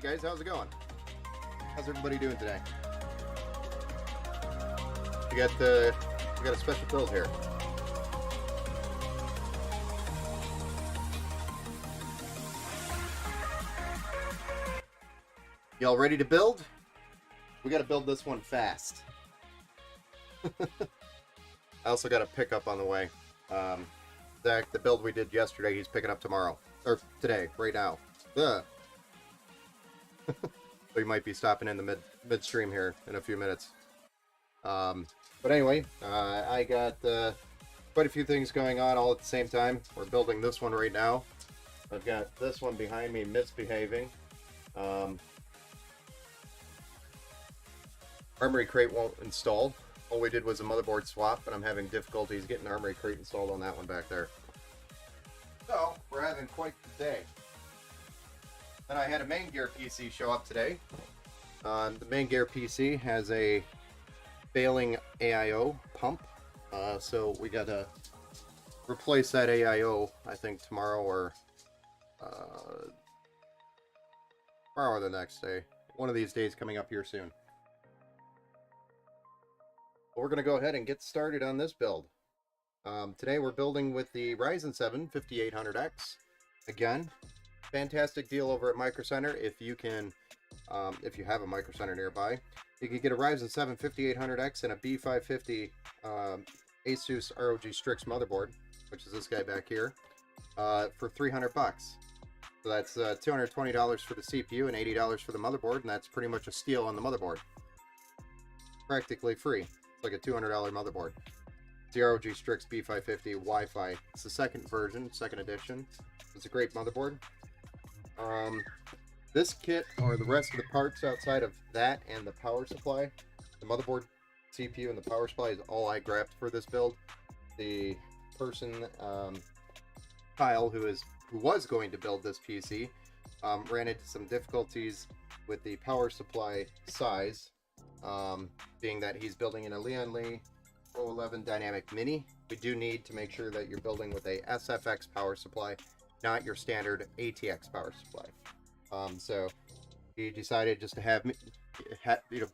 Hey guys, how's it going? How's everybody doing today? We got a special build here. Y'all ready to build? We got to build this one fast. I also got a pickup on the way. Zach, the build we did yesterday, he's picking up tomorrow. Or today, right now. Ugh. We might be stopping in the midstream here in a few minutes. But anyway, I got quite a few things going on all at the same time. We're building this one right now. I've got this one behind me misbehaving. Armory crate won't install. All we did was a motherboard swap, but I'm having difficulties getting Armory crate installed on that one back there. So we're we're having quite the day. Then I had a main gear PC show up today. The main gear PC has a failing AIO pump, so we gotta replace that AIO, I think tomorrow or the next day. One of these days coming up here soon. But we're gonna go ahead and get started on this build. Today we're building with the Ryzen 7 5800X. Again, fantastic deal over at Micro Center. If you can, if you have a Micro Center nearby, you can get a Ryzen 7 5800X and a B550 Asus ROG Strix motherboard, which is this guy back here, for $300 bucks. So that's $220 for the CPU and $80 for the motherboard, and that's pretty much a steal on the motherboard. Practically free. It's like a $200 motherboard. It's the ROG Strix B550 Wi-Fi. It's the second version, second edition. It's a great motherboard. This kit, or the rest of the parts outside of that and the power supply, the motherboard, CPU, and the power supply is all I grabbed for this build. The person, Kyle, who was going to build this PC, ran into some difficulties with the power supply size, being that he's building in a Lian Li 011 Dynamic Mini. We do need to make sure that you're building with a SFX power supply, not your standard ATX power supply. So he decided just to have me,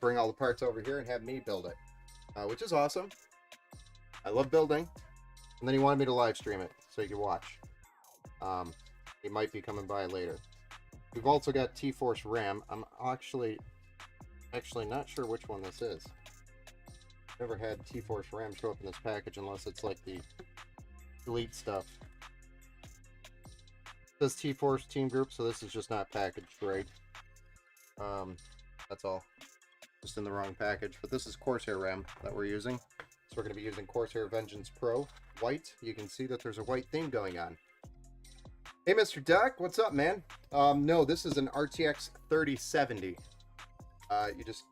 bring all the parts over here and have me build it, which is awesome. I love building. And then he wanted me to live stream it so you can watch. He might be coming by later. We've also got T-Force RAM. I'm actually not sure which one this is. Never had T-Force RAM show up in this package unless it's like the Elite stuff. This T-Force Team Group, so this is just not packaged right. That's all. Just in the wrong package. But this is Corsair RAM that we're using. So we're going to be using Corsair Vengeance Pro white. You can see that there's a white theme going on. Hey, Mr. Duck, what's up, man? No, this is an RTX 3070. You just,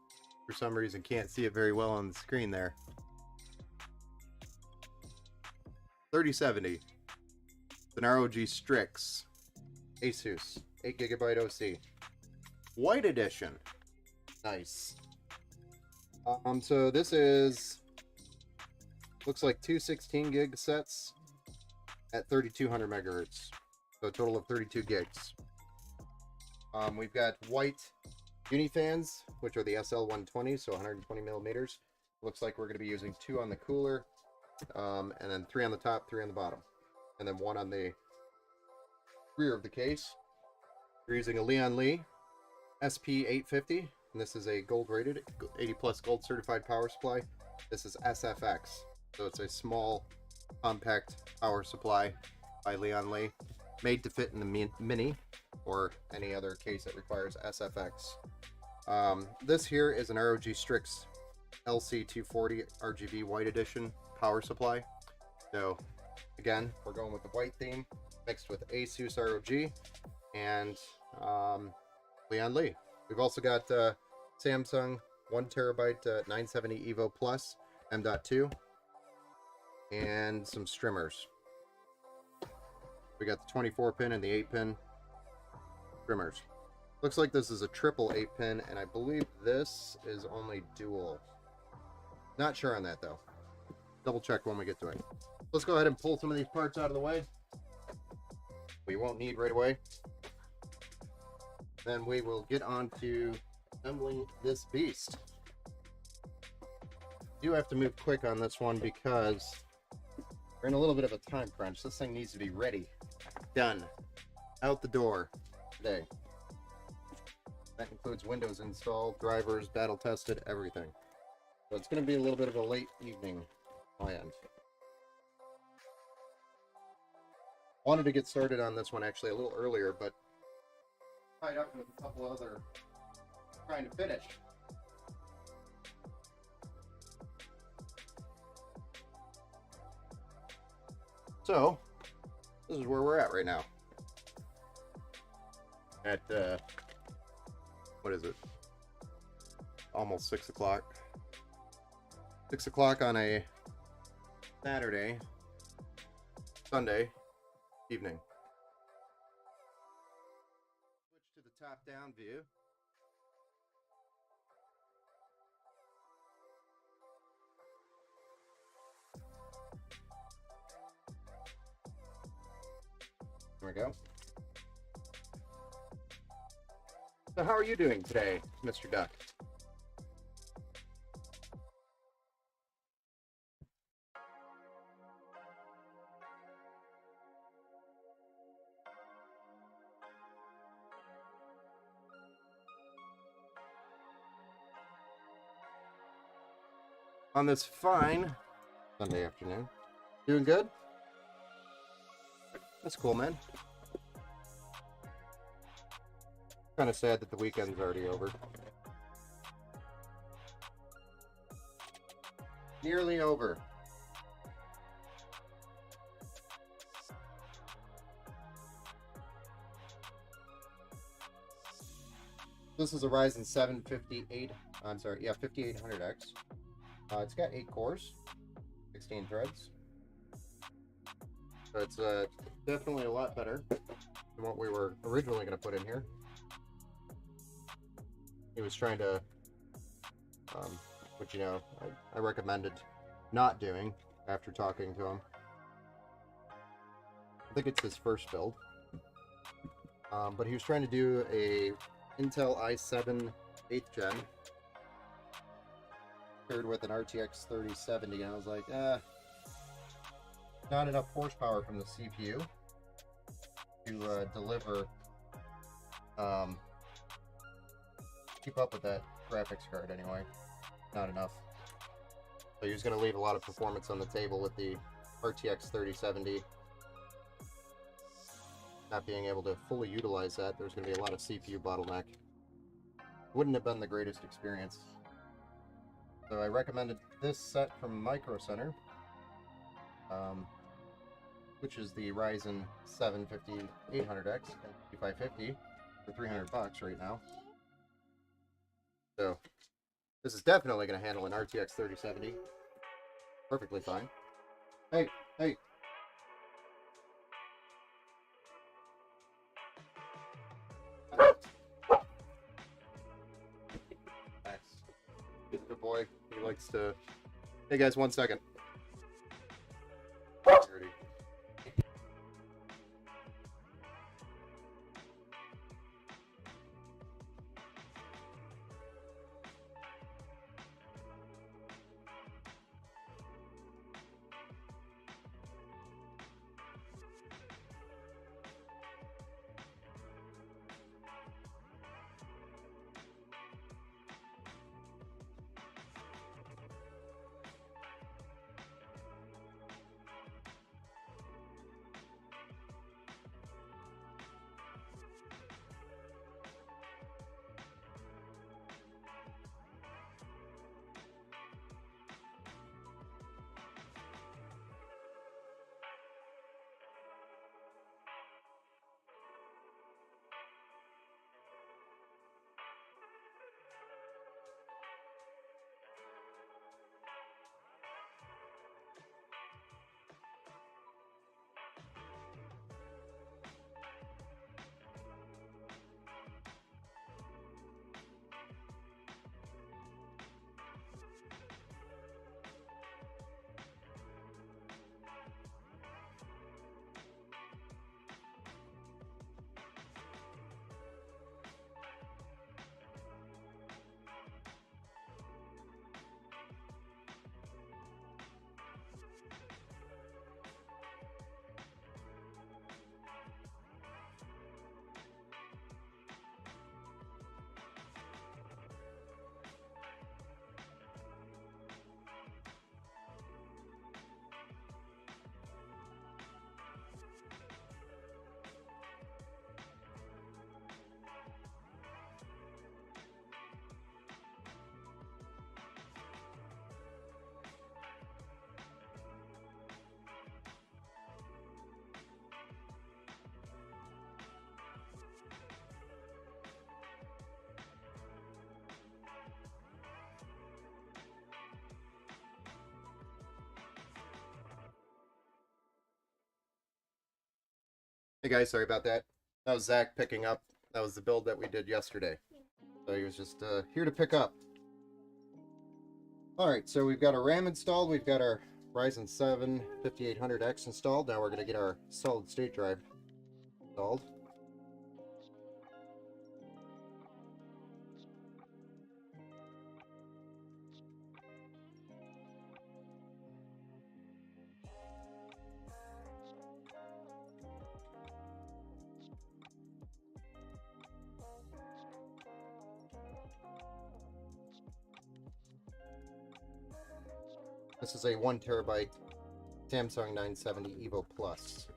for some reason, can't see it very well on the screen there. 3070. It's an ROG Strix. Asus. 8GB OC. White edition. Nice. So this is... looks like two 16 gig sets at 3200 megahertz. So a total of 32 gigs. We've got white Unifans, which are the SL120, so 120 millimeters. Looks like we're going to be using 2 on the cooler, and then 3 on the top, 3 on the bottom, and then 1 on the rear of the case. We're using a Lian Li SP850, and this is a gold rated, 80 plus gold certified power supply. This is SFX, so it's a small, compact power supply by Lian Li, made to fit in the Mini or any other case that requires SFX. This here is an ROG Strix LC240 RGB white edition power supply. So again, we're going with the white theme mixed with Asus ROG and Lian Li. We've also got Samsung 1TB 970 Evo Plus M.2 and some strimmers. We got the 24 pin and the 8 pin trimmers. Looks like this is a triple 8 pin, and I believe this is only dual. Not sure on that though. Double check when we get to it. Let's go ahead and pull some of these parts out of the way. We won't need right away. Then we will get on to assembling this beast. Do have to move quick on this one because we're in a little bit of a time crunch. This thing needs to be ready, done, out the door today. That includes Windows installed, drivers, battle tested, everything. So it's going to be a little bit of a late evening on my end. Wanted to get started on this one actually a little earlier, but tied up with a couple other trying to finish. So, this is where we're at right now. At, what is it? Almost 6 o'clock. 6 o'clock on a Sunday evening. top-down view. There we go. So how are you doing today, Mr. Duck? On this fine Sunday afternoon. Doing good? That's cool, man. Kind of sad that the weekend's already over. Nearly over. This is a Ryzen 7 5800X. It's got 8 cores, 16 threads. So it's definitely a lot better than what we were originally going to put in here. He was trying to, which, you know, I recommended not doing after talking to him. I think it's his first build. But he was trying to do a Intel i7 8th gen paired with an RTX 3070, and I was like, not enough horsepower from the CPU to deliver, keep up with that graphics card anyway. Not enough. So he was going to leave a lot of performance on the table with the RTX 3070. Not being able to fully utilize that, there's going to be a lot of CPU bottleneck. Wouldn't have been the greatest experience. So I recommended this set from Micro Center, which is the Ryzen 7 5800X and 5550 for $300 right now. So this is definitely going to handle an RTX 3070 perfectly fine. Hey, hey. Good boy. He likes to... Hey guys, 1 second. Dirty. Hey guys, sorry about that. That was Zach picking up That was the build that we did yesterday. So he was just here to pick up. Alright, so we've got our RAM installed. We've got our Ryzen 7 5800X installed. Now we're going to get our solid state drive installed. This is a 1 terabyte Samsung 970 Evo Plus.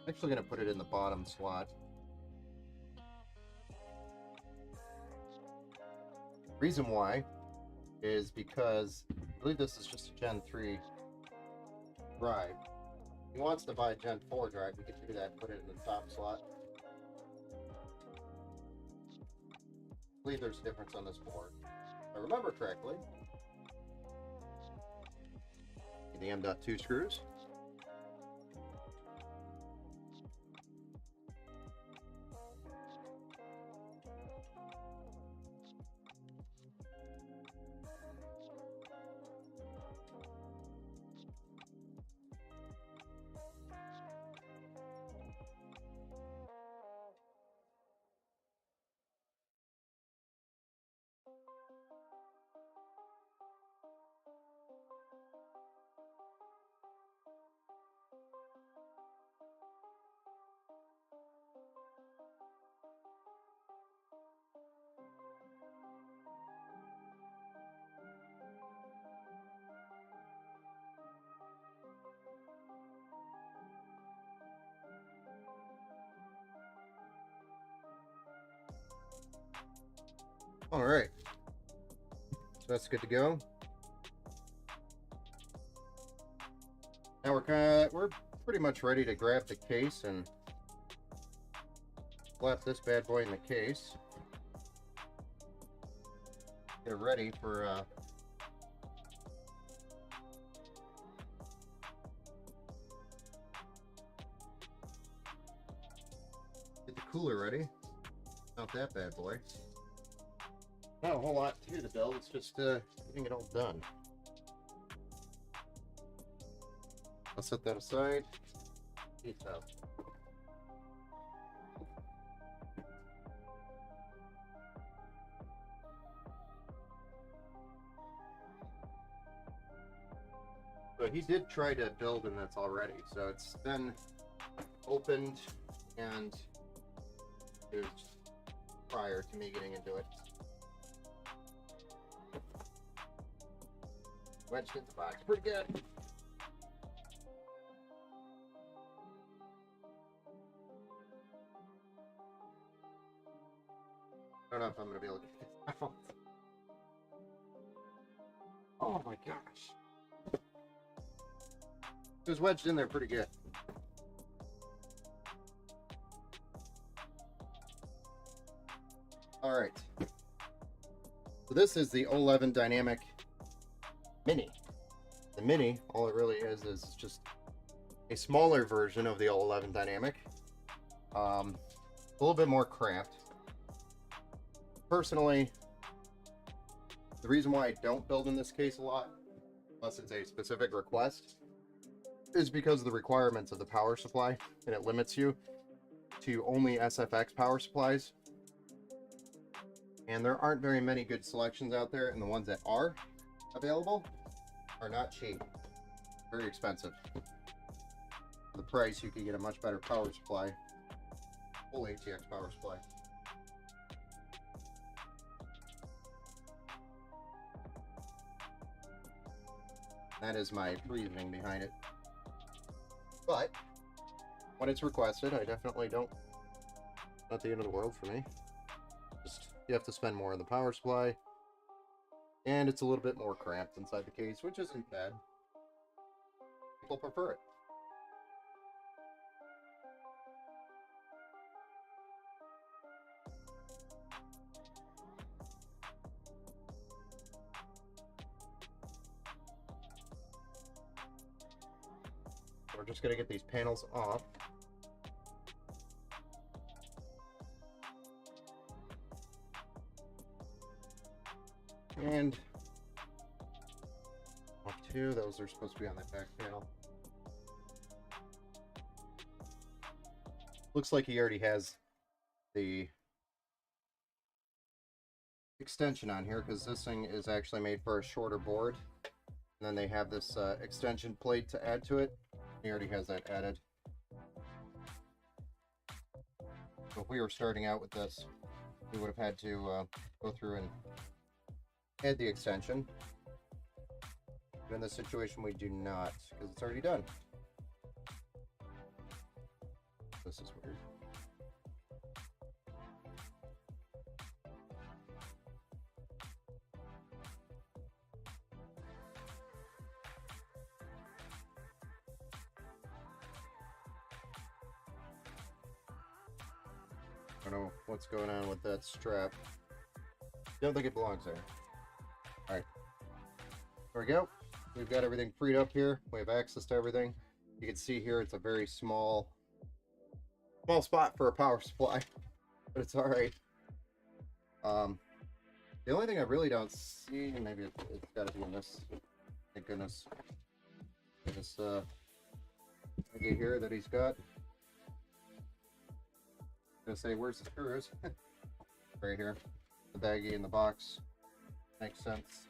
Actually going to put it in the bottom slot. Reason why is because I believe this is just a Gen 3 drive. If he wants to buy a Gen 4 drive, we could do that and put it in the top slot. I believe there's a difference on this board. If I remember correctly. The M.2 screws. All right, so that's good to go. Now we're pretty much ready to grab the case and slap this bad boy in the case. Get it ready for get the cooler ready. Not that bad boy. Not a whole lot to the build, it's just getting it all done. I'll set that aside. Heat up. So he did try to build in this already, so it's been opened and it was prior to me getting into it. Wedged in the box, pretty good. I don't know if I'm gonna be able to get this out. Oh my gosh. It was wedged in there pretty good. Alright. So this is the 11 Dynamic Mini. The Mini, all it really is just a smaller version of the 11 Dynamic. A little bit more cramped. Personally, the reason why I don't build in this case a lot, unless it's a specific request, is because of the requirements of the power supply, and it limits you to only SFX power supplies. And there aren't very many good selections out there, and the ones that are available are not cheap. Very expensive. For the price, you can get a much better power supply. Full ATX power supply. That is my reasoning behind it. But when it's requested, I definitely don't. Not the end of the world for me. Just you have to spend more on the power supply, and it's a little bit more cramped inside the case, which isn't bad. People prefer it. We're just going to get these panels off. And off two, those are supposed to be on that back panel. Looks like he already has the extension on here, because this thing is actually made for a shorter board. And then they have this extension plate to add to it. He already has that added. So if we were starting out with this, we would have had to go through and add the extension. But in this situation, we do not, because it's already done. This is weird. I don't know what's going on with that strap. Don't think it belongs there. Alright. There we go. We've got everything freed up here. We have access to everything. You can see here it's a very small spot for a power supply, but it's alright. The only thing I really don't see, maybe it's got to be in this. Thank goodness. This baggie here that he's got. I'm gonna say, where's the screws? Right here. The baggie in the box. Makes sense.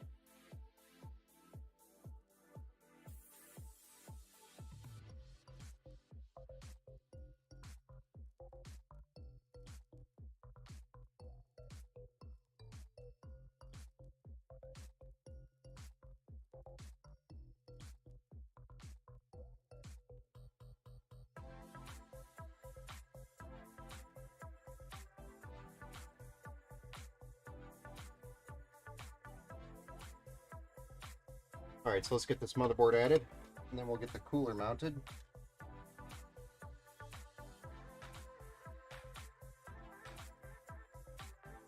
Alright, so let's get this motherboard added, and then we'll get the cooler mounted.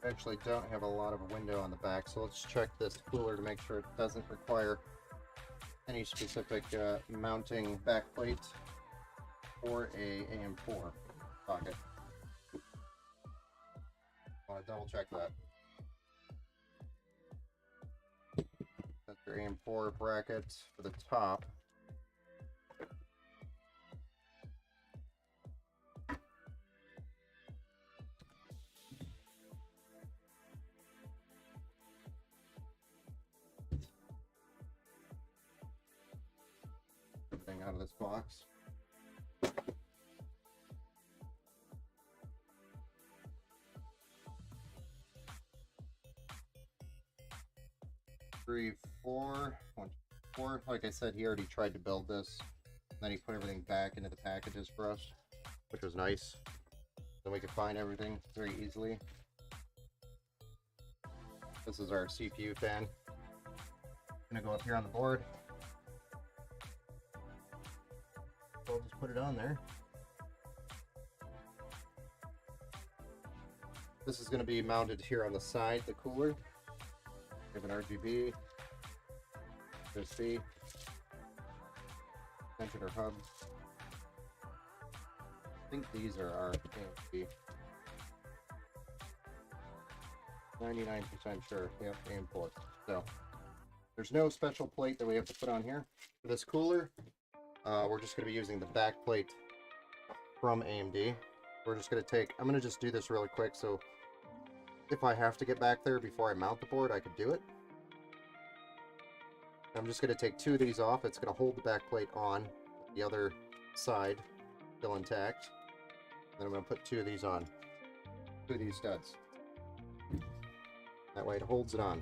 I actually don't have a lot of a window on the back, so let's check this cooler to make sure it doesn't require any specific mounting backplate or a AM4 socket. I want to double check that. That's your AM4 bracket for the top. Everything out of this box. Three, four, 1, 4. Like I said, he already tried to build this. Then he put everything back into the packages for us, which was nice. Then we could find everything very easily. This is our CPU fan. Gonna go up here on the board. So I'll just put it on there. This is going to be mounted here on the side, the cooler. We have an RGB, USB, extension or hub. I think these are our AMP. 99% sure. Yep, AM4. So there's no special plate that we have to put on here for this cooler. We're just going to be using the back plate from AMD. We're just going to take, I'm going to just do this really quick, so if I have to get back there before I mount the board, I could do it. I'm just going to take 2 of these off. It's going to hold the back plate on, the other side still intact. Then I'm going to put 2 of these on, 2 of these studs. That way it holds it on.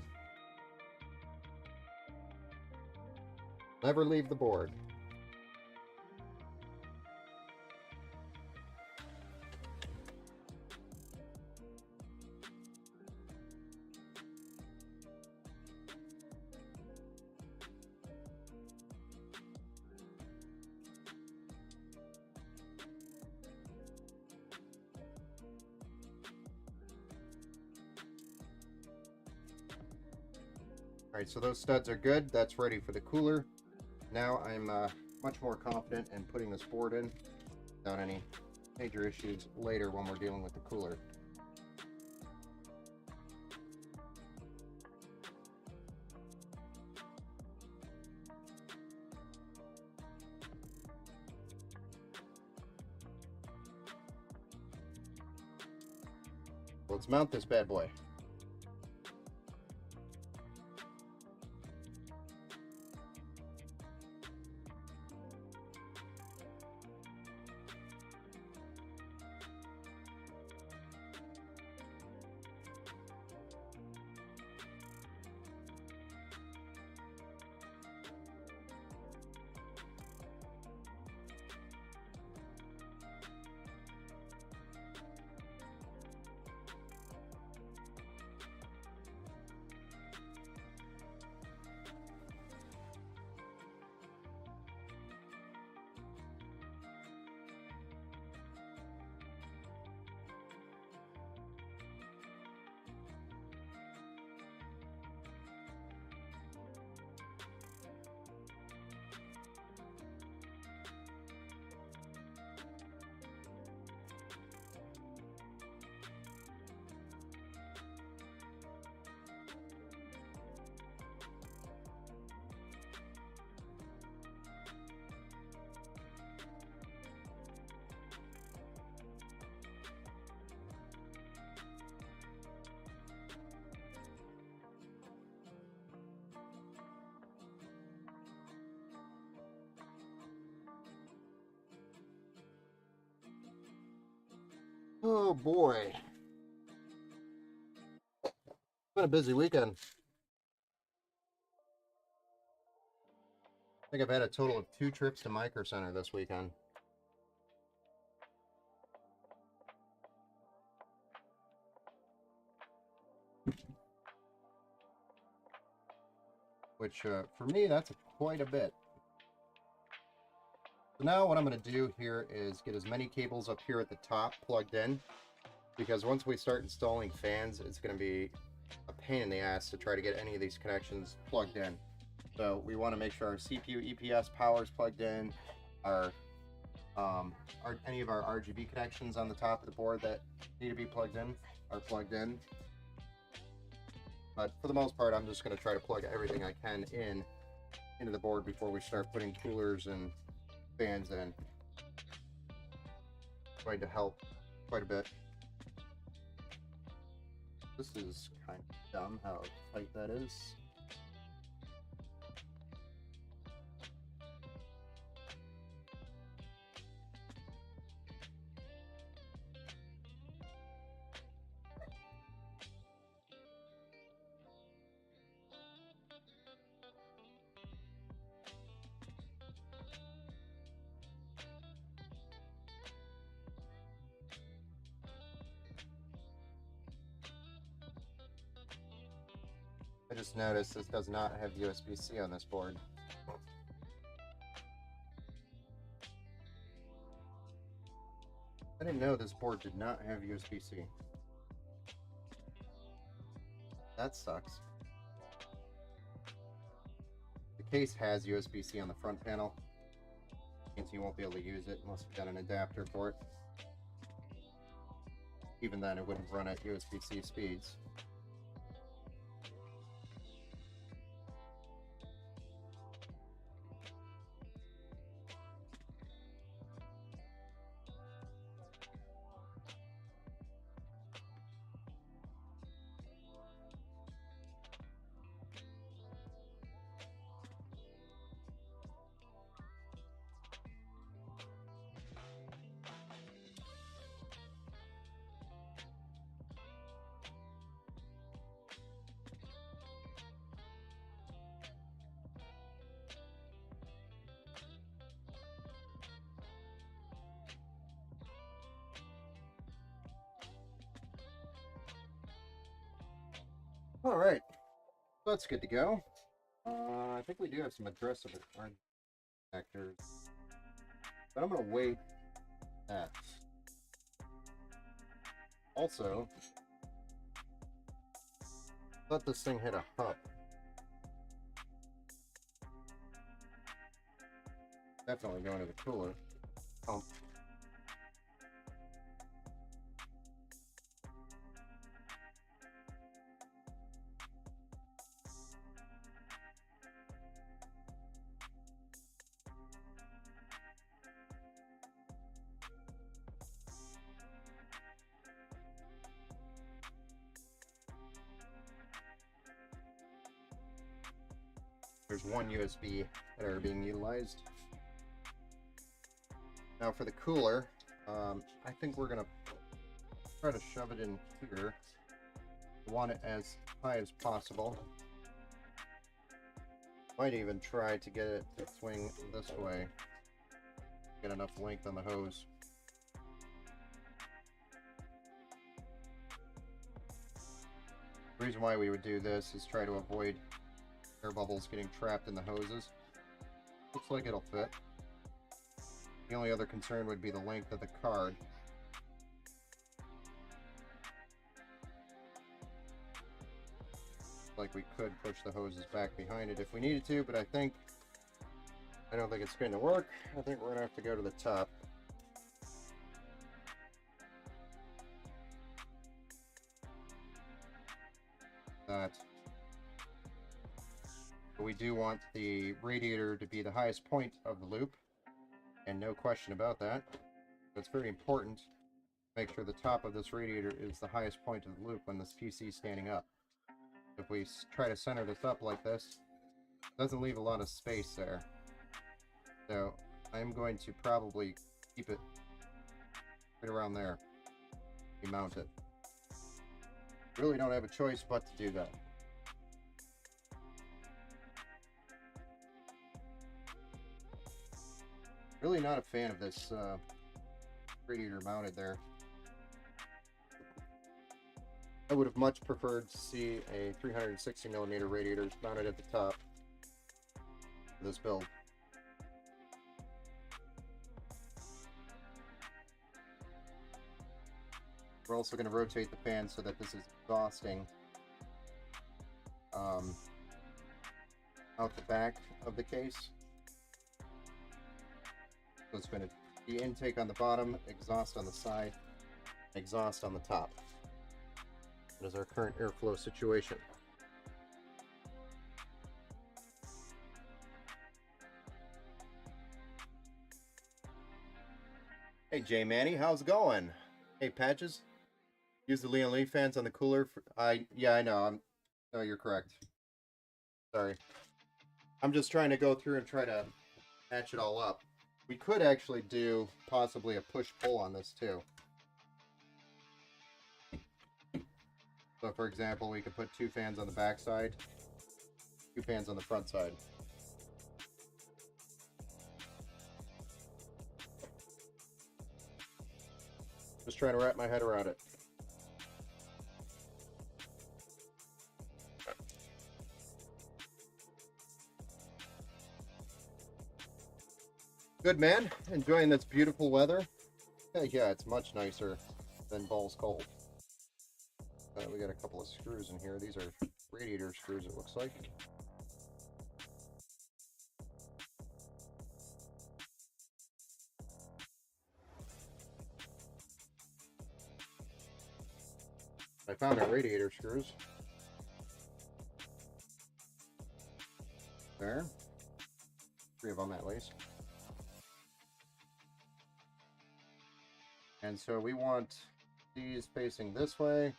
Never leave the board. Alright, so those studs are good. That's ready for the cooler. Now I'm much more confident in putting this board in without any major issues later when we're dealing with the cooler. Let's mount this bad boy. Oh boy. It's been a busy weekend. I think I've had a total of 2 trips to Micro Center this weekend. Which, for me, that's quite a bit. So now what I'm going to do here is get as many cables up here at the top plugged in, because once we start installing fans, it's going to be a pain in the ass to try to get any of these connections plugged in. So we want to make sure our CPU EPS power is plugged in, any of our RGB connections on the top of the board that need to be plugged in are plugged in. But for the most part, I'm just going to try to plug everything I can into the board before we start putting coolers and fans in. It's going to help quite a bit. This is kind of dumb how tight that is. I just noticed this does not have USB-C on this board. I didn't know this board did not have USB-C. That sucks. The case has USB-C on the front panel. Means you won't be able to use it unless you've got an adapter for it. Even then, it wouldn't run at USB-C speeds. All right, that's good to go. I think we do have some addressable actors, but I'm gonna wait that. Also, let this thing hit a hub. Definitely going to the cooler. Oh. There's one USB that are being utilized. Now for the cooler, I think we're gonna try to shove it in here. We want it as high as possible. Might even try to get it to swing this way. Get enough length on the hose. The reason why we would do this is try to avoid air bubbles getting trapped in the hoses. Looks like it'll fit. The only other concern would be the length of the card. Like we could push the hoses back behind it if we needed to, but I don't think it's going to work. I think we're going to have to go to the top. But we do want the radiator to be the highest point of the loop, and no question about that. It's very important to make sure the top of this radiator is the highest point of the loop when this PC is standing up. If we try to center this up like this, it doesn't leave a lot of space there. So I'm going to probably keep it right around there. We mount it. Really don't have a choice but to do that. Really not a fan of this radiator mounted there. I would have much preferred to see a 360mm radiator mounted at the top of this build. We're also going to rotate the fan so that this is exhausting out the back of the case. So it's going to be intake on the bottom, exhaust on the side, exhaust on the top. That is our current airflow situation. Hey J Manny, how's it going? Hey Patches, use the Leon Lee fans on the cooler. Yeah, I know. No, you're correct. Sorry. I'm just trying to go through and try to match it all up. We could actually do possibly a push-pull on this too. So for example, we could put 2 fans on the back side, 2 fans on the front side. Just trying to wrap my head around it. Good man, enjoying this beautiful weather. Yeah, it's much nicer than balls cold. We got a couple of screws in here. These are radiator screws, it looks like. I found our radiator screws. There. 3 of them at least. And so we want these facing this way.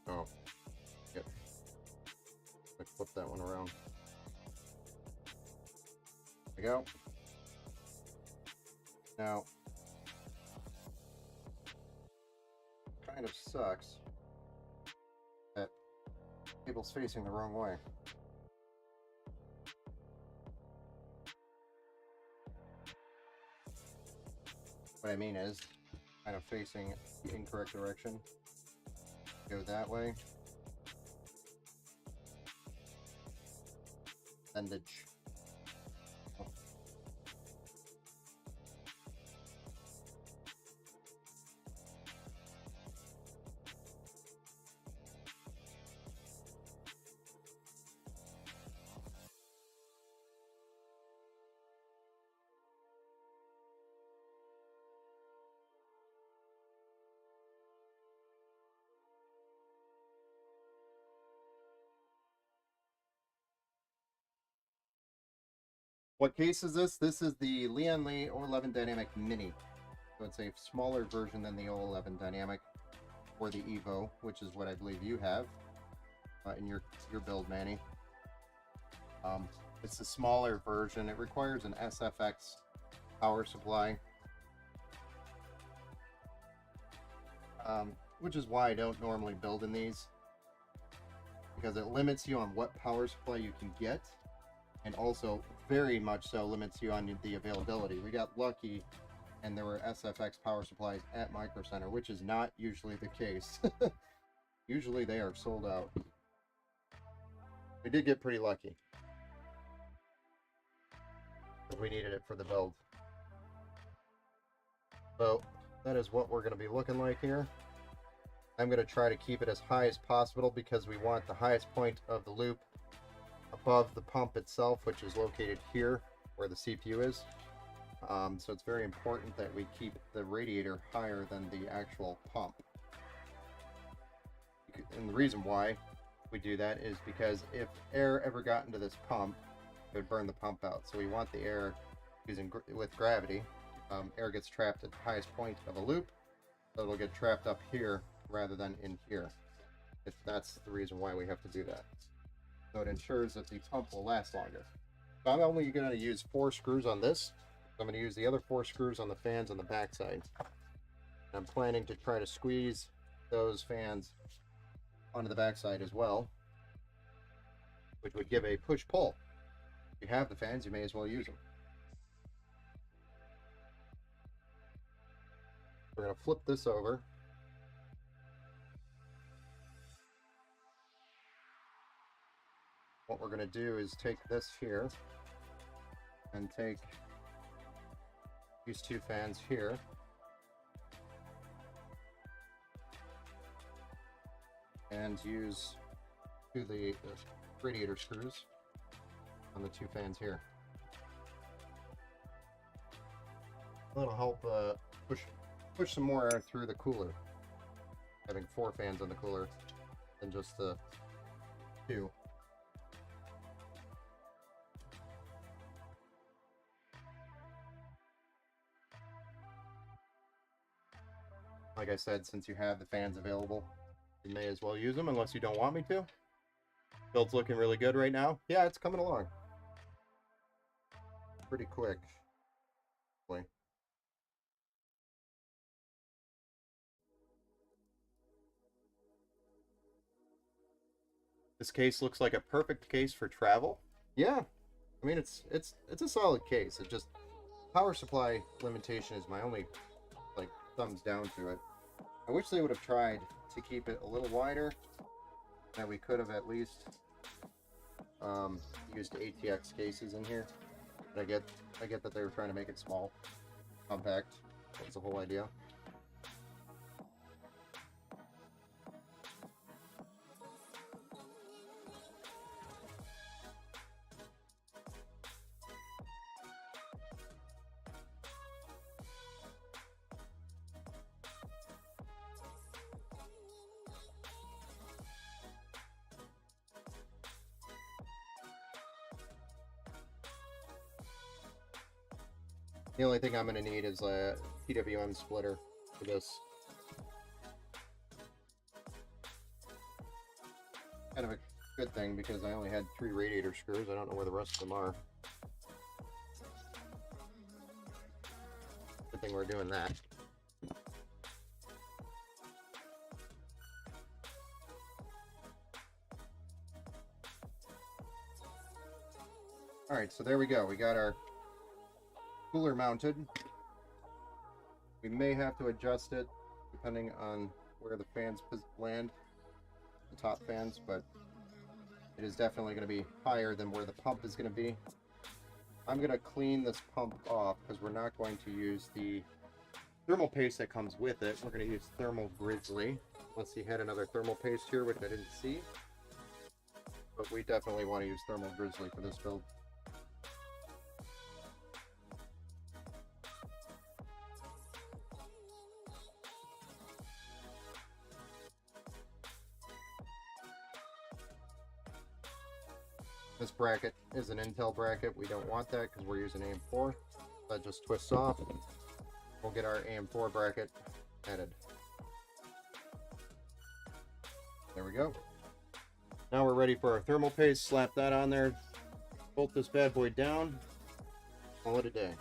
Oh, yep. Let's flip that one around. There we go. Now, kind of sucks that cable's facing the wrong way. What I mean is, kind of facing the incorrect direction. Go that way. Bandage. Oh. What case is this? This is the Lian Li 011 Dynamic Mini. So it's a smaller version than the 011 Dynamic or the Evo, which is what I believe you have in your build, Manny. It's a smaller version. It requires an SFX power supply, which is why I don't normally build in these, because it limits you on what power supply you can get, and also very much so limits you on the availability. We got lucky and there were SFX power supplies at Micro Center, which is not usually the case. Usually they are sold out. We did get pretty lucky. We needed it for the build. So that is what we're going to be looking like here. I'm going to try to keep it as high as possible because we want the highest point of the loop above the pump itself, which is located here where the CPU is. So it's very important that we keep the radiator higher than the actual pump. And the reason why we do that is because if air ever got into this pump, it would burn the pump out. So we want the air using with gravity. Air gets trapped at the highest point of a loop, so it'll get trapped up here rather than in here. That's the reason why we have to do that. So it ensures that the pump will last longer. So I'm only going to use 4 screws on this. I'm going to use the other 4 screws on the fans on the back side. I'm planning to try to squeeze those fans onto the back side as well, which would give a push-pull. If you have the fans, you may as well use them. We're going to flip this over. What we're going to do is take this here and take these 2 fans here, and use the radiator screws on the 2 fans here. That'll help push some more air through the cooler, having 4 fans on the cooler than just the 2. Like I said, since you have the fans available, you may as well use them unless you don't want me to. Build's looking really good right now. Yeah, it's coming along pretty quick. This case looks like a perfect case for travel. Yeah, I mean it's a solid case. It just power supply limitation is my only thumbs down to it. I wish they would have tried to keep it a little wider, that we could have at least used ATX cases in here. But I get that they were trying to make it small, compact. That's the whole idea. The only thing I'm going to need is a PWM splitter for this. Kind of a good thing because I only had 3 radiator screws. I don't know where the rest of them are. Good thing we're doing that. Alright, so there we go. We got our cooler mounted. We may have to adjust it depending on where the fans land, the top fans, but it is definitely going to be higher than where the pump is going to be. I'm going to clean this pump off because we're not going to use the thermal paste that comes with it. We're going to use Thermal Grizzly. Unless he had another thermal paste here, which I didn't see. But we definitely want to use Thermal Grizzly for this build. This bracket is an Intel bracket. We don't want that because we're using AM4. That just twists off. We'll get our AM4 bracket added. There we go. Now we're ready for our thermal paste. Slap that on there. Bolt this bad boy down. Call it a day.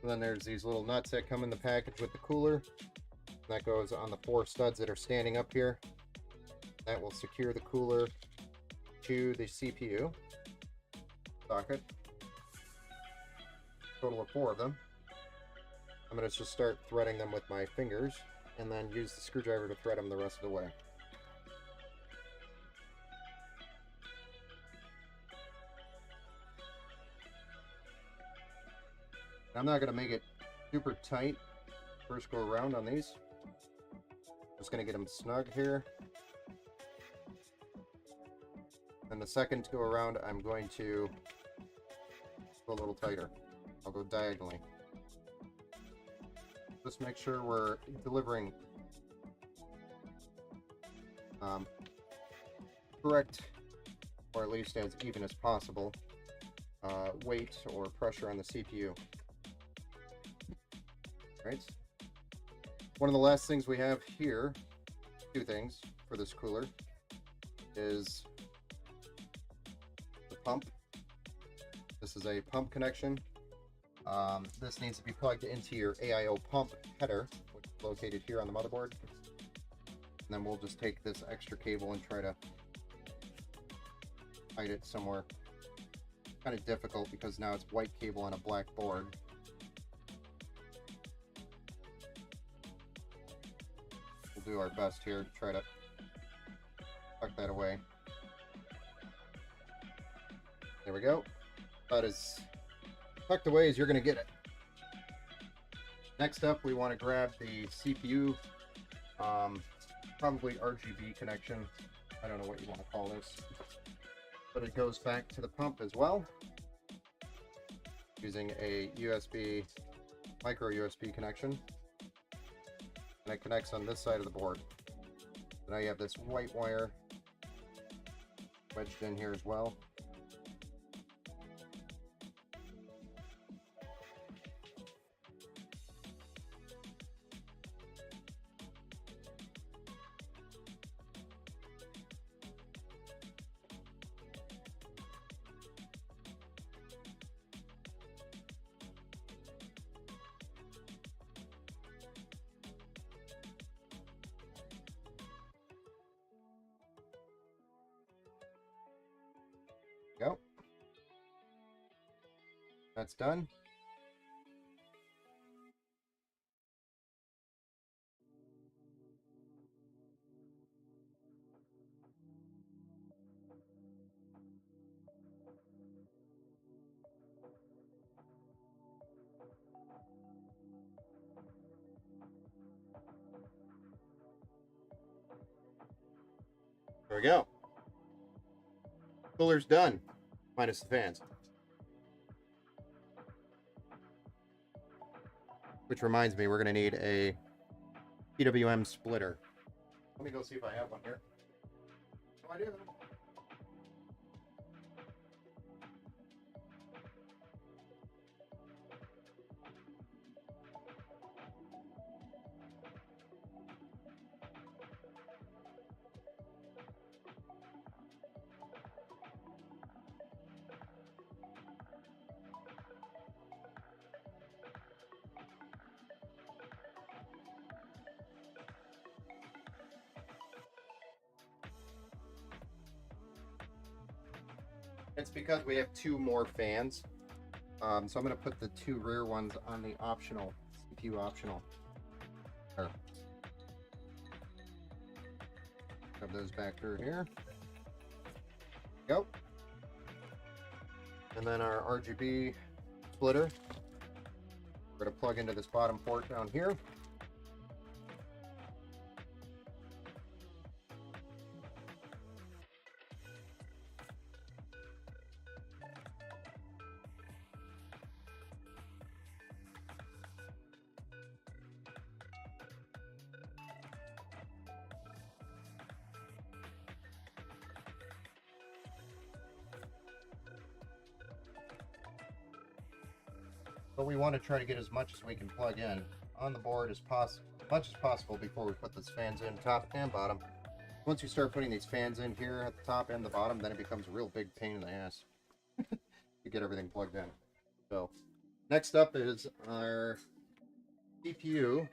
And then there's these little nuts that come in the package with the cooler. That goes on the 4 studs that are standing up here. That will secure the cooler to the CPU socket. Total of 4 of them. I'm going to just start threading them with my fingers and then use the screwdriver to thread them the rest of the way. I'm not going to make it super tight first go around on these. Just going to get them snug here. And the second go around, I'm going to go a little tighter. I'll go diagonally. Just make sure we're delivering correct, or at least as even as possible, weight or pressure on the CPU. Right. One of the last things we have here, 2 things for this cooler, is the pump. This is a pump connection. This needs to be plugged into your AIO pump header, which is located here on the motherboard. And then we'll just take this extra cable and try to hide it somewhere. Kind of difficult because now it's white cable on a black board. Do our best here to try to tuck that away. There we go. That is tucked away as you're going to get it. Next up, we want to grab the CPU, probably RGB connection. I don't know what you want to call this, but it goes back to the pump as well using a USB, micro USB connection. And it connects on this side of the board. So now you have this white wire wedged in here as well. Go. That's done. There we go. Cooler's done, minus the fans. Which reminds me, we're going to need a PWM splitter. Let me go see if I have one here. No, I do. It's because we have two more fans. So I'm going to put the two rear ones on the optional, CPU optional. There. Shove those back through here. Go. And then our RGB splitter. We're going to plug into this bottom port down here. But we want to try to get as much as we can plug in on the board as much as possible before we put these fans in, top and bottom. Once you start putting these fans in here at the top and the bottom, then it becomes a real big pain in the ass to get everything plugged in. So next up is our CPU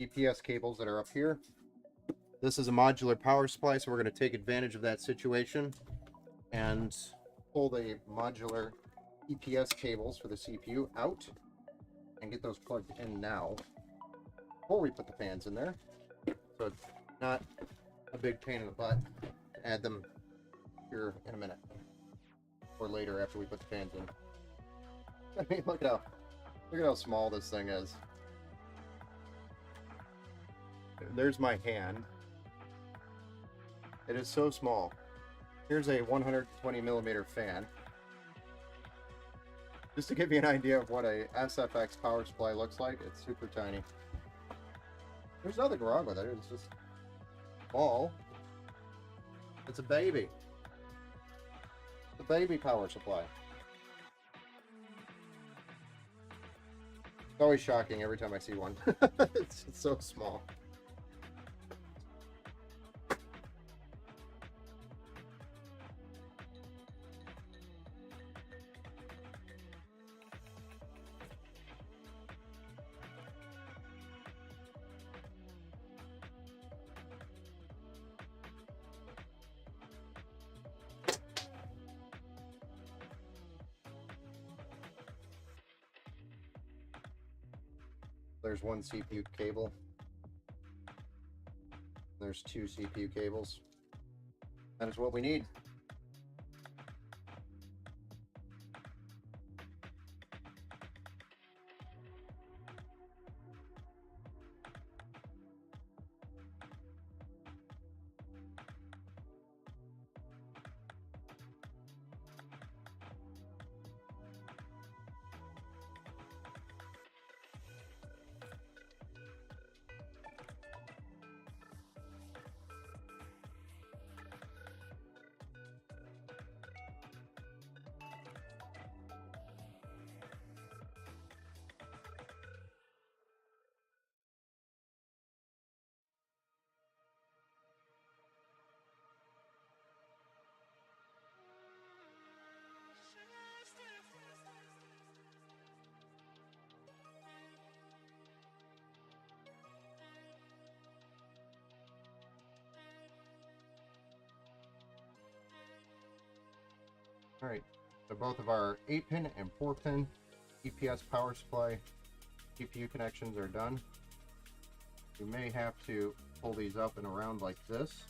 EPS cables that are up here. This is a modular power supply, so we're going to take advantage of that situation and pull the modular EPS cables for the CPU out and get those plugged in now before we put the fans in there, so it's not a big pain in the butt to add them here in a minute or later after we put the fans in. I mean, look at how small this thing is. There's my hand. It is so small. Here's a 120 millimeter fan. Just to give you an idea of what a SFX power supply looks like, it's super tiny. There's nothing wrong with it, it's just small. It's a baby. It's a baby power supply. It's always shocking every time I see one. It's so small. There's one CPU cable. There's two CPU cables. That is what we need. Alright, so both of our 8-pin and 4-pin EPS power supply GPU connections are done. You may have to pull these up and around like this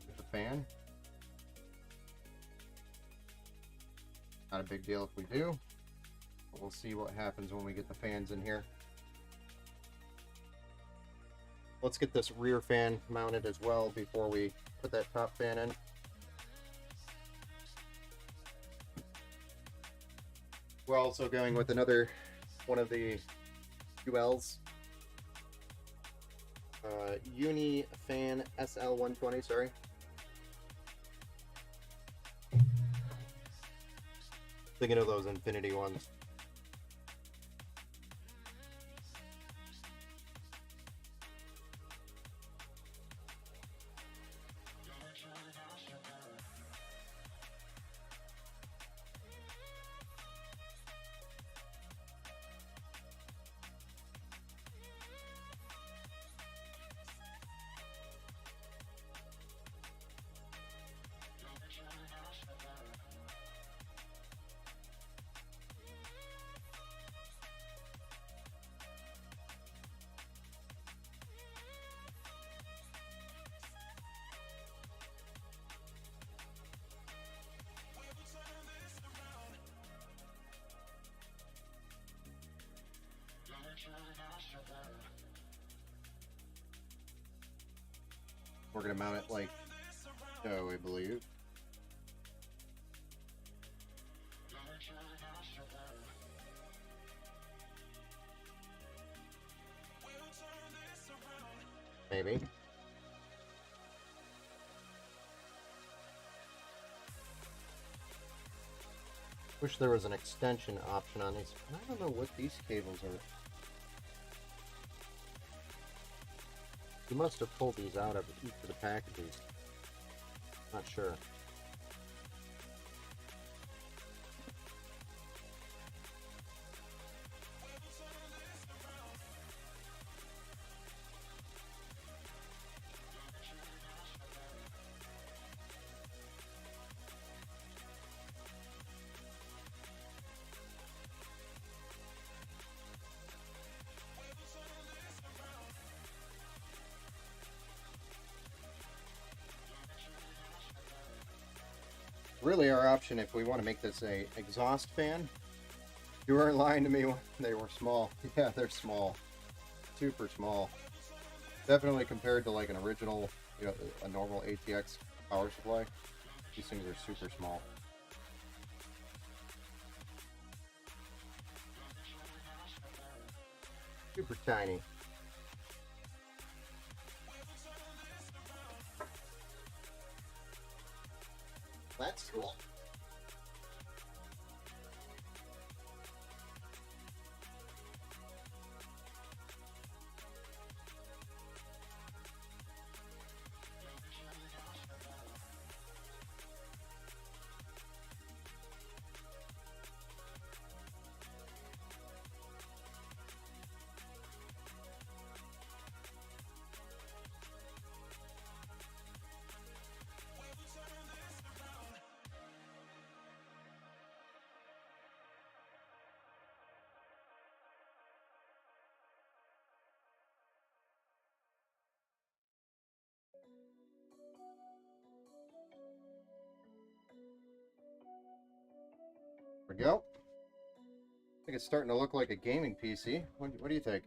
with the fan. Not a big deal if we do, but we'll see what happens when we get the fans in here. Let's get this rear fan mounted as well before we put that top fan in. We're also going with another one of the ULs. Uni Fan SL120, sorry. Thinking of those Infinity ones. We're gonna mount it like so, I believe. Maybe. Wish there was an extension option on these. I don't know what these cables are. You must have pulled these out of each of the packages. Not sure. Really, our option, if we want to make this a exhaust fan, you weren't lying to me when they were small. Yeah, they're small, super small. Definitely compared to like an original, you know, a normal ATX power supply. These things are super small. Super tiny. That's cool. There we go. I think it's starting to look like a gaming PC. What do you think?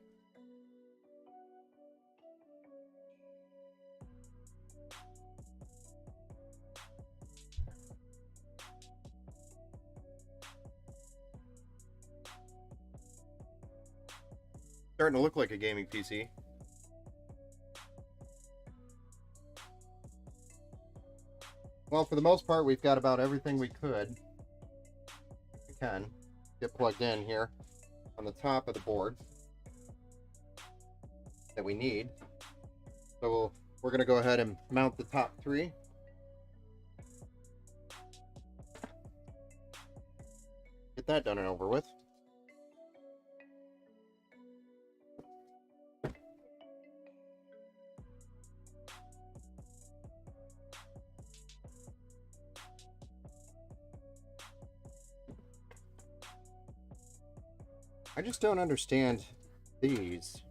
Starting to look like a gaming PC. Well, for the most part, we've got about everything we can get plugged in here on the top of the board that we need. So we're going to go ahead and mount the top three. Get that done and over with. I just don't understand these.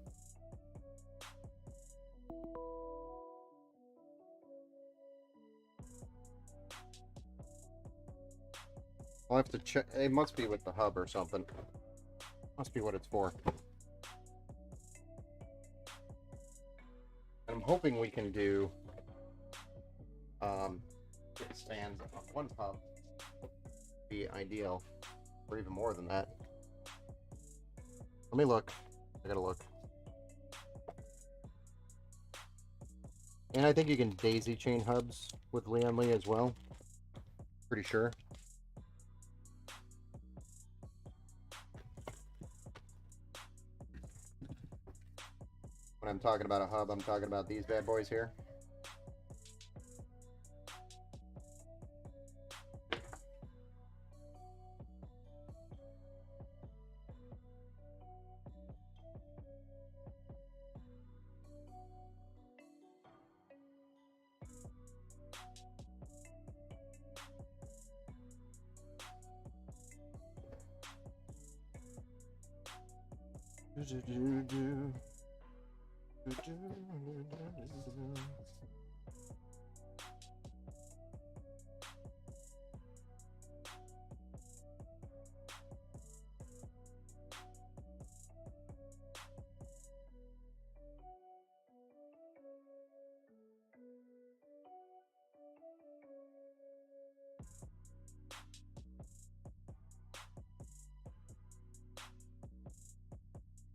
I'll have to check. It must be with the hub or something. Must be what it's for. I'm hoping we can do it stands on one pump. Be ideal, or even more than that. Let me look I gotta look. And I think you can daisy chain hubs with Leon Lee as well. Pretty sure. When I'm talking about a hub, I'm talking about these bad boys here.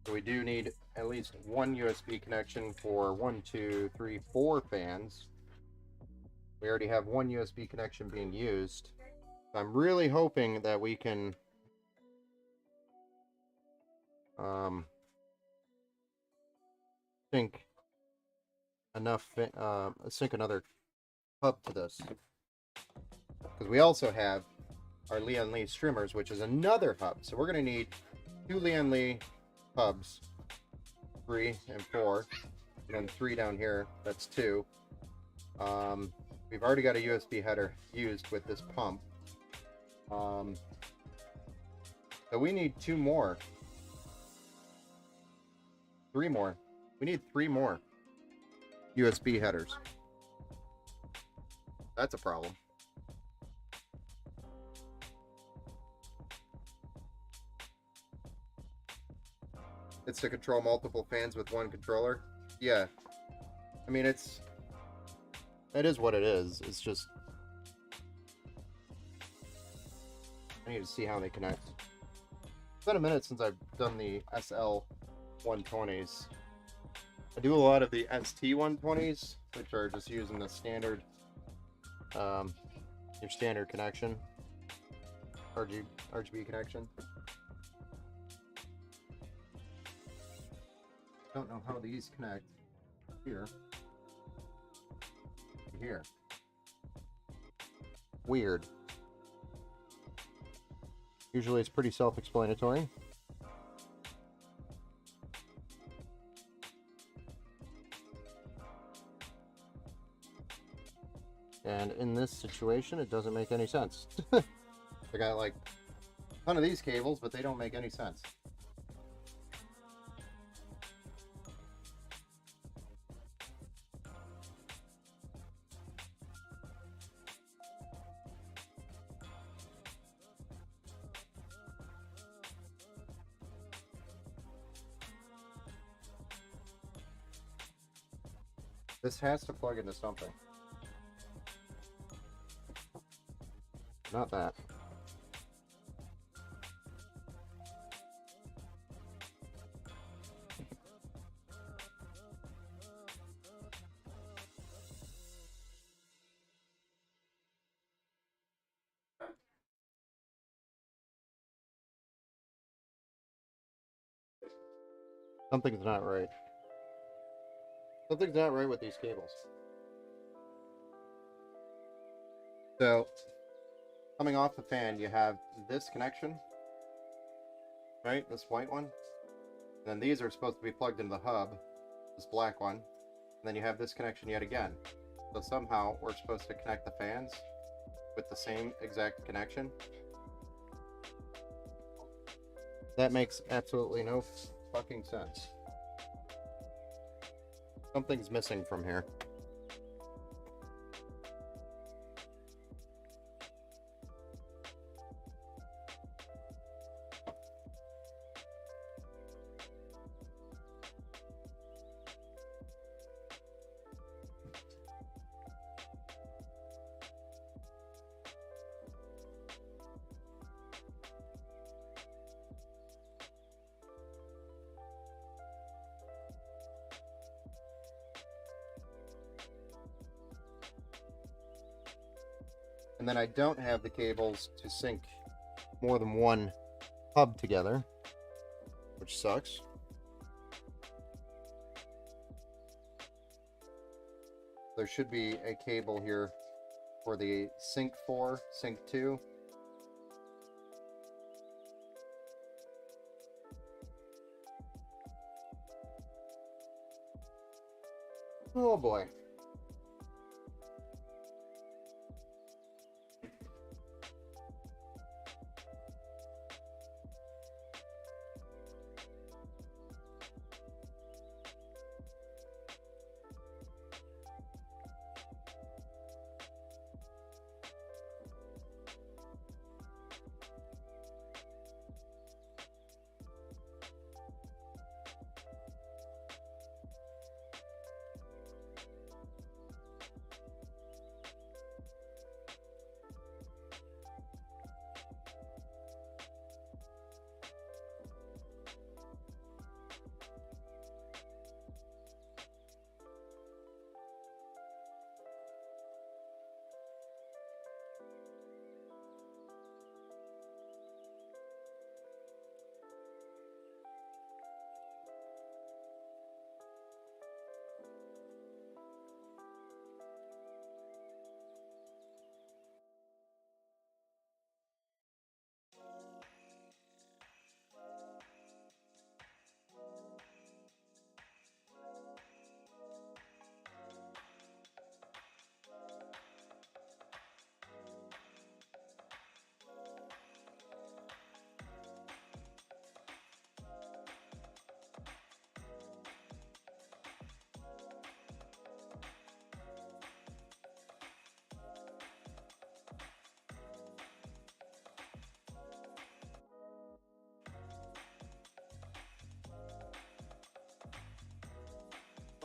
So we do need at least one USB connection for 1, 2, 3, 4 fans. We already have one USB connection being used. I'm really hoping that we can sync another hub to this, because we also have our Leon Lee streamers, which is another hub. So we're going to need 2 Leon Lee hubs, 3 and 4, and then 3 down here. That's 2. We've already got a USB header used with this pump. So we need 2 more. 3 more. We need 3 more USB headers. That's a problem. It's to control multiple fans with one controller. Yeah. I mean, it is what it is. It's just, I need to see how they connect. It's been a minute since I've done the SL 120s. I do a lot of the ST 120s, which are just using the standard, your standard connection, RGB connection. Don't know how these connect here. Here. Weird. Usually it's pretty self-explanatory. And in this situation, it doesn't make any sense. I got like a ton of these cables, but they don't make any sense. This has to plug into something. Not that. Something's not right. Something's not right with these cables. So, coming off the fan, you have this connection, right? This white one. And then these are supposed to be plugged into the hub, this black one. And then you have this connection yet again. So somehow we're supposed to connect the fans with the same exact connection. That makes absolutely no fucking sense. Something's missing from here. And then I don't have the cables to sync more than one hub together, which sucks. There should be a cable here for the sync 4, sync 2. Oh boy.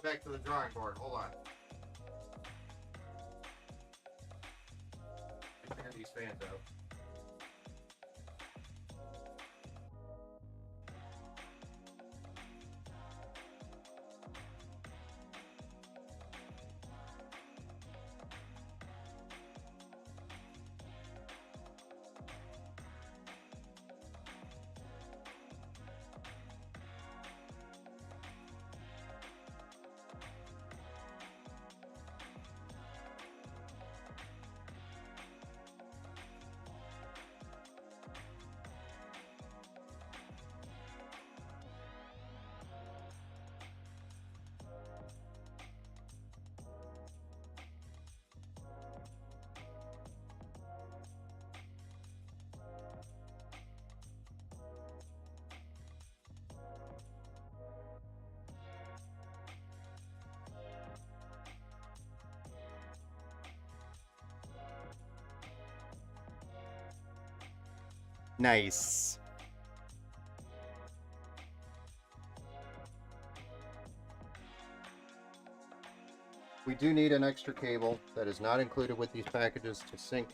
Back to the drawing board. Hold on. Figure these fans out. Nice. We do need an extra cable that is not included with these packages to sync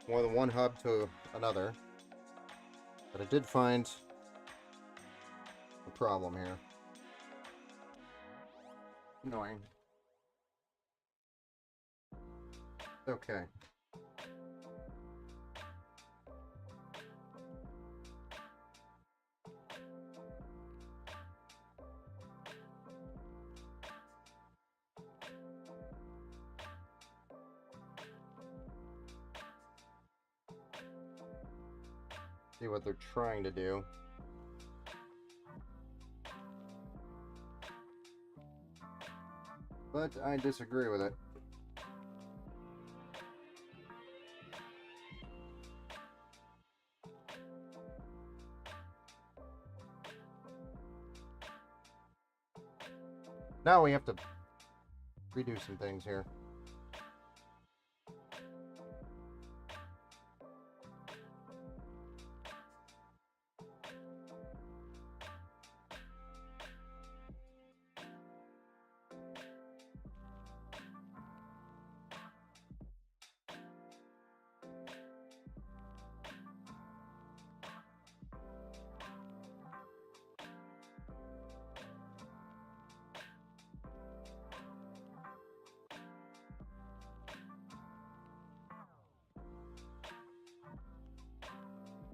more than one hub to another. But I did find a problem here. Annoying. Okay. See what they're trying to do. But I disagree with it. Now we have to redo some things here.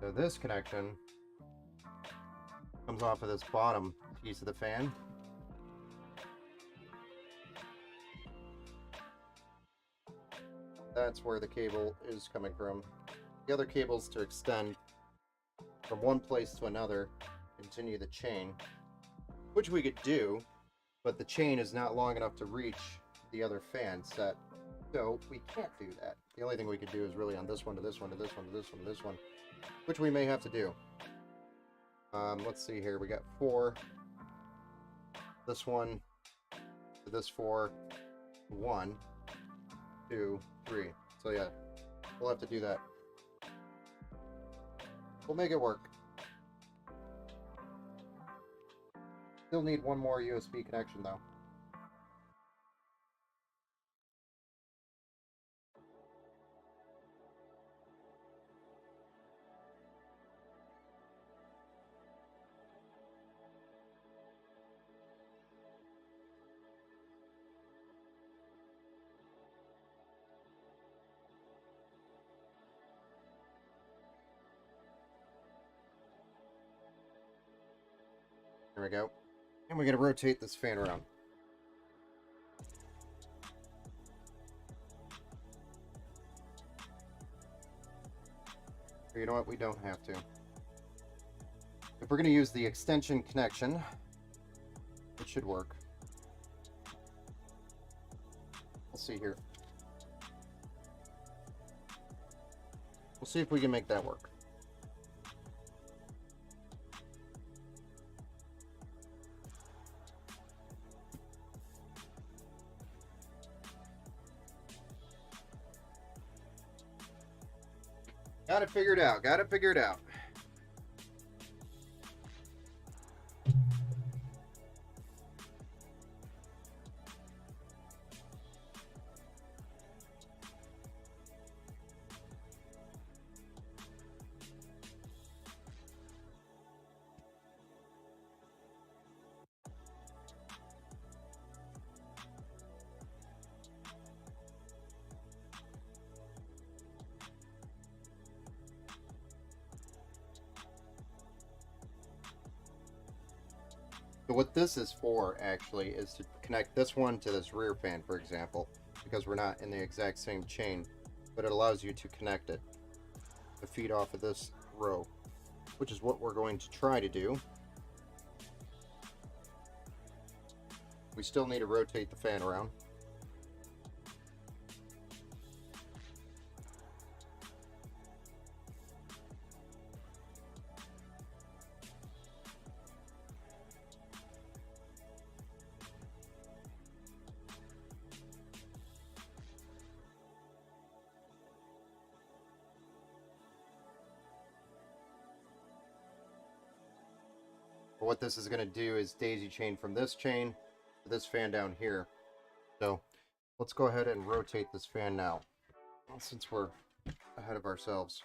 So this connection comes off of this bottom piece of the fan. That's where the cable is coming from. The other cable's to extend from one place to another, continue the chain, which we could do, but the chain is not long enough to reach the other fan set, so we can't do that. The only thing we could do is really on this one to this one to this one to this one to this one, which we may have to do. Let's see here, we got 4, this one to this 4, 1, 2, 3. So yeah, we'll have to do that. We'll make it work. Still need one more USB connection though. There we go. And we're going to rotate this fan around. Or you know what? We don't have to. If we're going to use the extension connection, it should work. We'll see here. We'll see if we can make that work. Got it figured out. Got it figured out. So what this is for, actually, is to connect this one to this rear fan, for example, because we're not in the exact same chain, but it allows you to connect it to feed off of this row, which is what we're going to try to do. We still need to rotate the fan around. What this is going to do is daisy chain from this chain to this fan down here. So let's go ahead and rotate this fan now, since we're ahead of ourselves.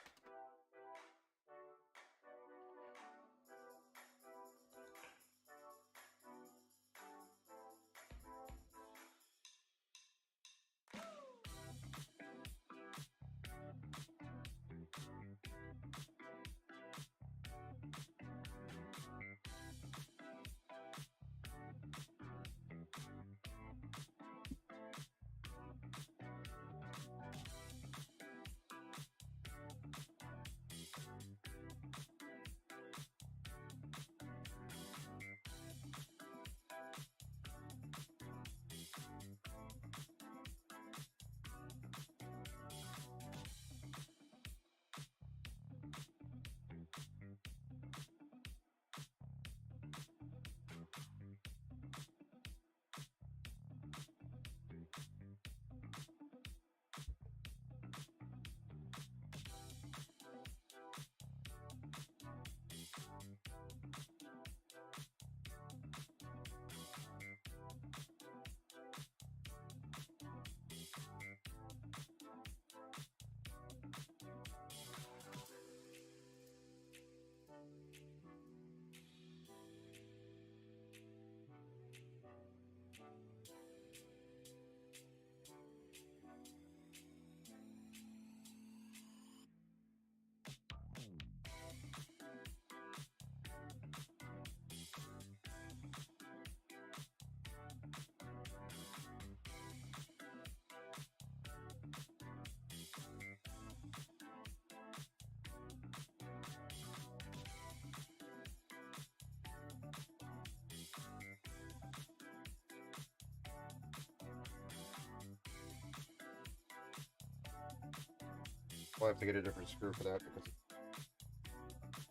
I'll have to get a different screw for that because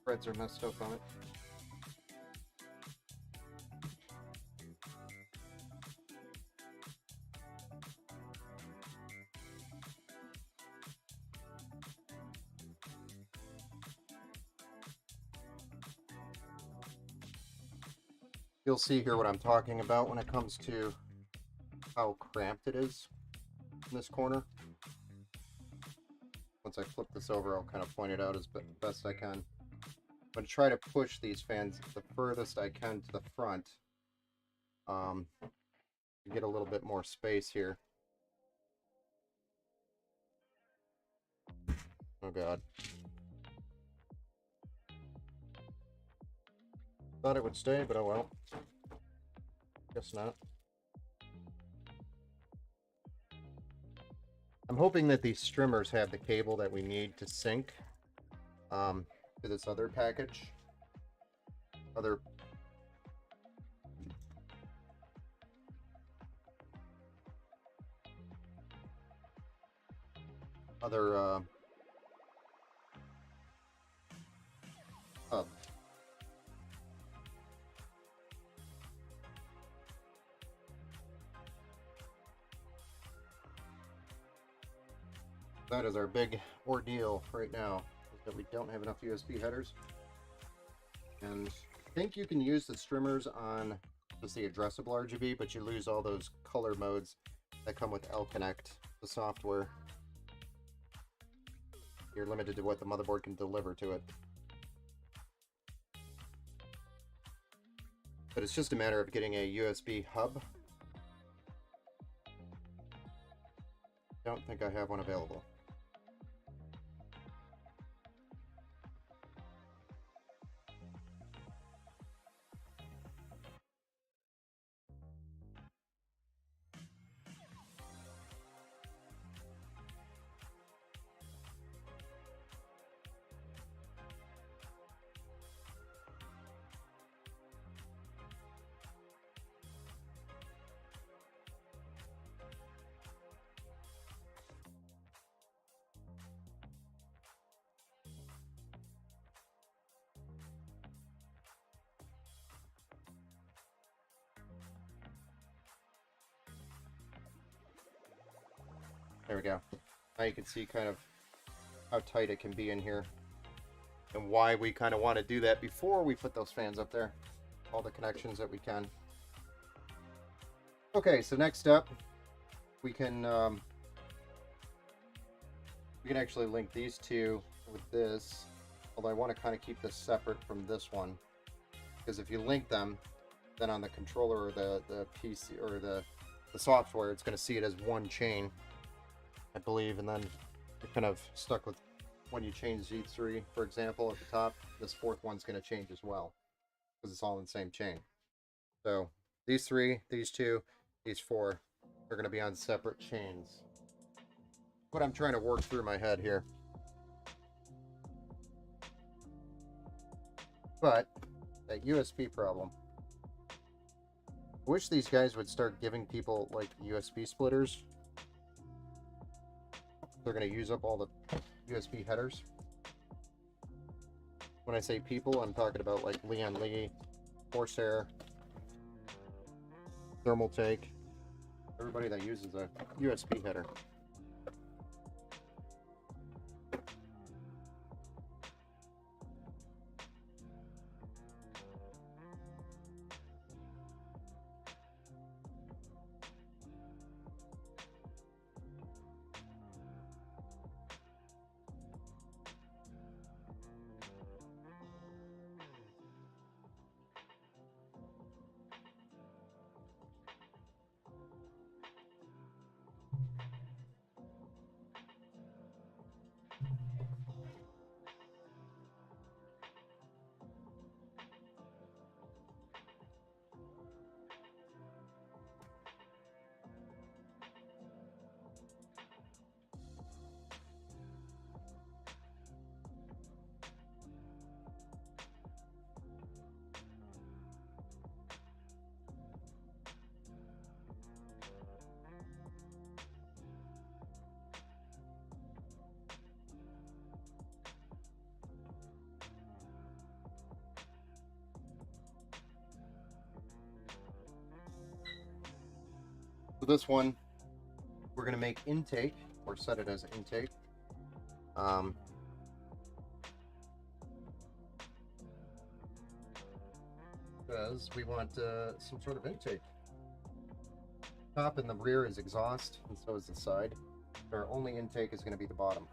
threads are messed up on it. You'll see here what I'm talking about when it comes to how cramped it is in this corner. Once I flip this over, I'll kind of point it out as best I can. I'm going to try to push these fans the furthest I can to the front to get a little bit more space here. Oh god. Thought it would stay, but oh well. Guess not. I'm hoping that these strimmers have the cable that we need to sync to this other package. Other hub. That is our big ordeal right now, is that we don't have enough USB headers. And I think you can use the strimmers on just the addressable RGB, but you lose all those color modes that come with L-Connect, the software. You're limited to what the motherboard can deliver to it. But it's just a matter of getting a USB hub. Don't think I have one available. There we go. Now you can see kind of how tight it can be in here and why we kind of want to do that before we put those fans up there. All the connections that we can. Okay, so next up, we can actually link these two with this, although I want to kind of keep this separate from this one, because if you link them, then on the controller or the PC or the software, it's going to see it as one chain, I believe, and then you're kind of stuck with, when you change Z3, for example, at the top, this fourth one's going to change as well, because it's all in the same chain. So these three, these two, these four are going to be on separate chains. But I'm trying to work through my head here. But that USB problem. I wish these guys would start giving people like USB splitters. They're going to use up all the USB headers. When I say people, I'm talking about like Leon Lee, Corsair, Thermaltake, everybody that uses a USB header. this one, we're going to make intake, or set it as intake. Because we want some sort of intake. Top and the rear is exhaust, and so is the side. Our only intake is going to be the bottom.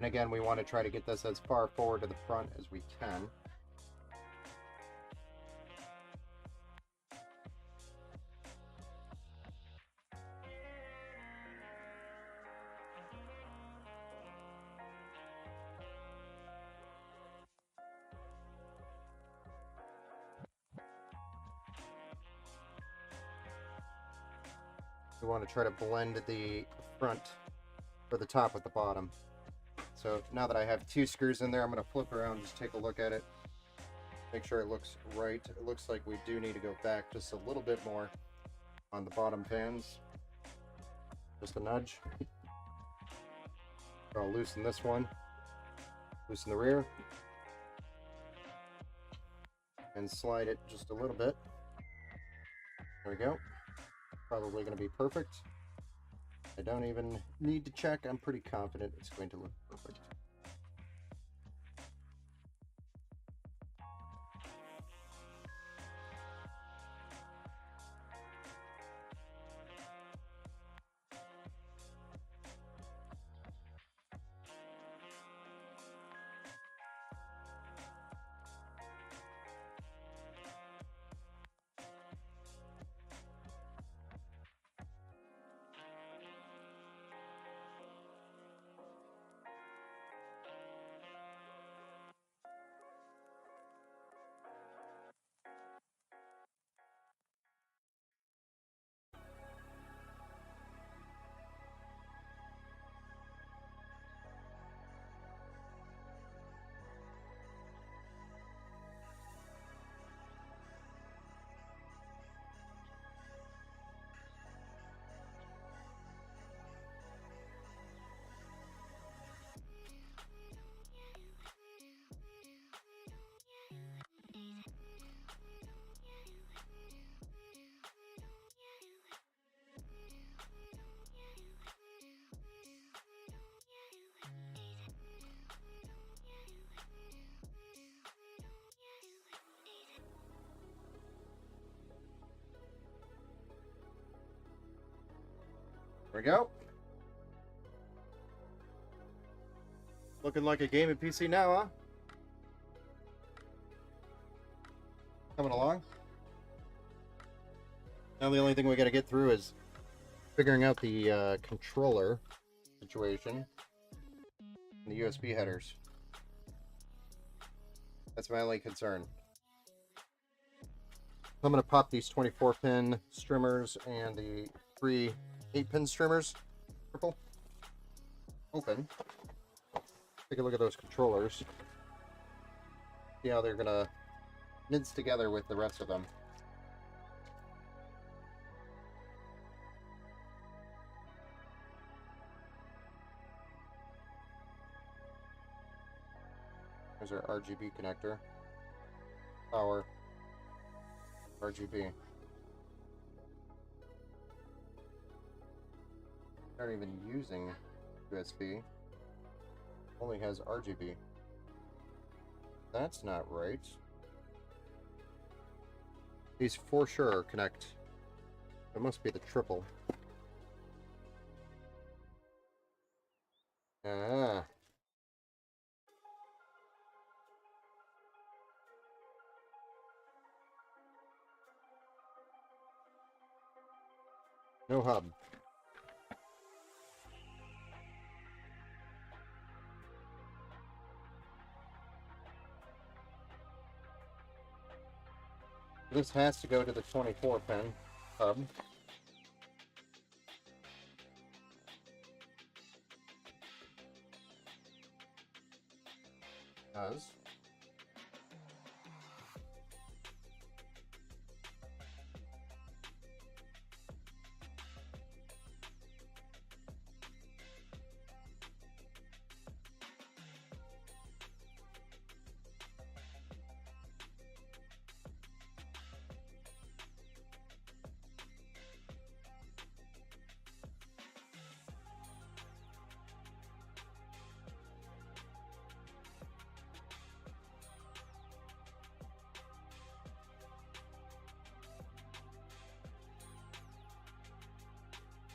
And again, we want to try to get this as far forward to the front as we can. We want to try to blend the front or the top with the bottom. So now that I have 2 screws in there, I'm going to flip around and just take a look at it. Make sure it looks right. It looks like we do need to go back just a little bit more on the bottom pins. Just a nudge. I'll loosen this one. Loosen the rear. And slide it just a little bit. There we go. Probably going to be perfect. I don't even need to check. I'm pretty confident it's going to look perfect. There we go. Looking like a gaming PC now, huh? Coming along. Now the only thing we got to get through is figuring out the controller situation and the USB headers. That's my only concern. I'm going to pop these 24-pin streamers and the 3 8-pin streamers triple open. Take a look at those controllers. See how they're going to mince together with the rest of them. There's our RGB connector. Power. RGB. Not even using USB. Only has RGB. That's not right. These for sure connect. It must be the triple. Ah. No hub. This has to go to the 24 pin hub. Does.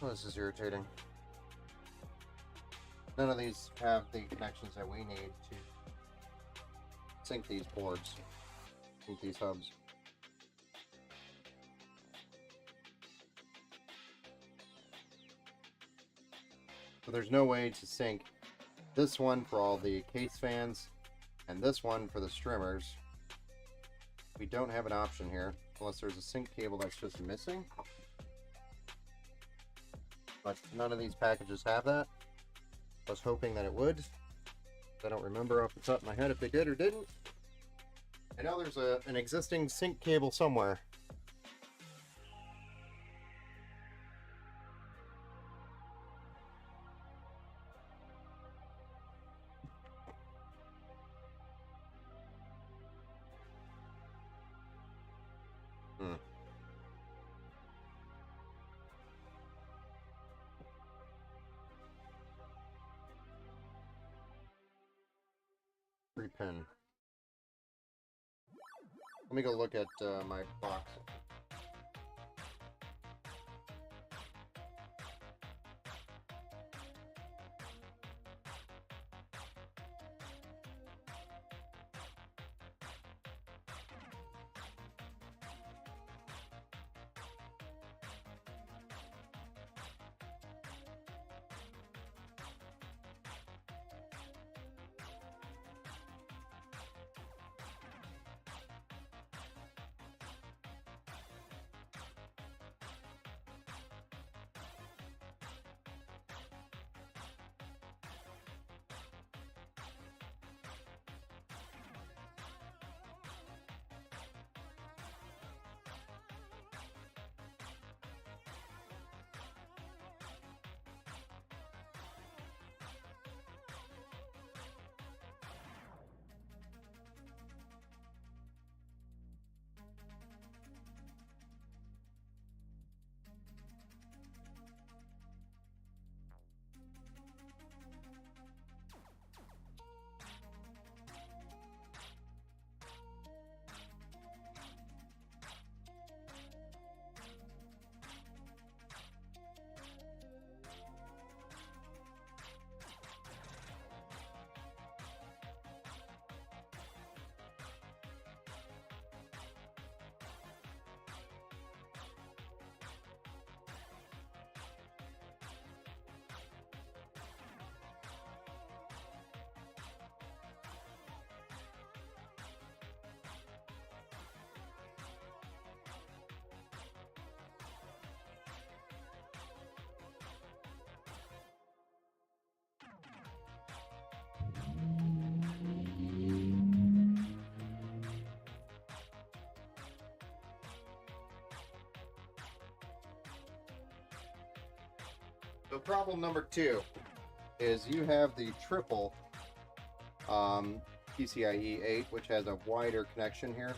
Oh, this is irritating. None of these have the connections that we need to sync these boards, sync these hubs. So there's no way to sync this one for all the case fans and this one for the streamers. We don't have an option here unless there's a sync cable that's just missing. But none of these packages have that. I was hoping that it would. I don't remember off the top of my head if they did or didn't. I know there's an existing sync cable somewhere. Pin. Let me go look at my box. So problem number 2 is you have the triple PCIe 8, which has a wider connection here.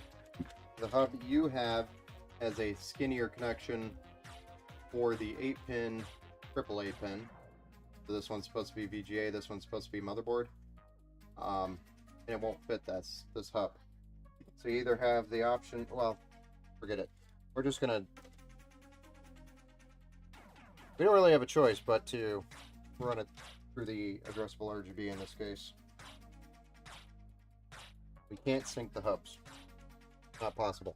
The hub you have has a skinnier connection for the 8-pin AAA pin. So this one's supposed to be VGA, this one's supposed to be motherboard. And it won't fit this hub. So you either have the option, well, forget it. We're just gonna, we don't really have a choice but to run it through the addressable RGB in this case. We can't sync the hubs. Not possible.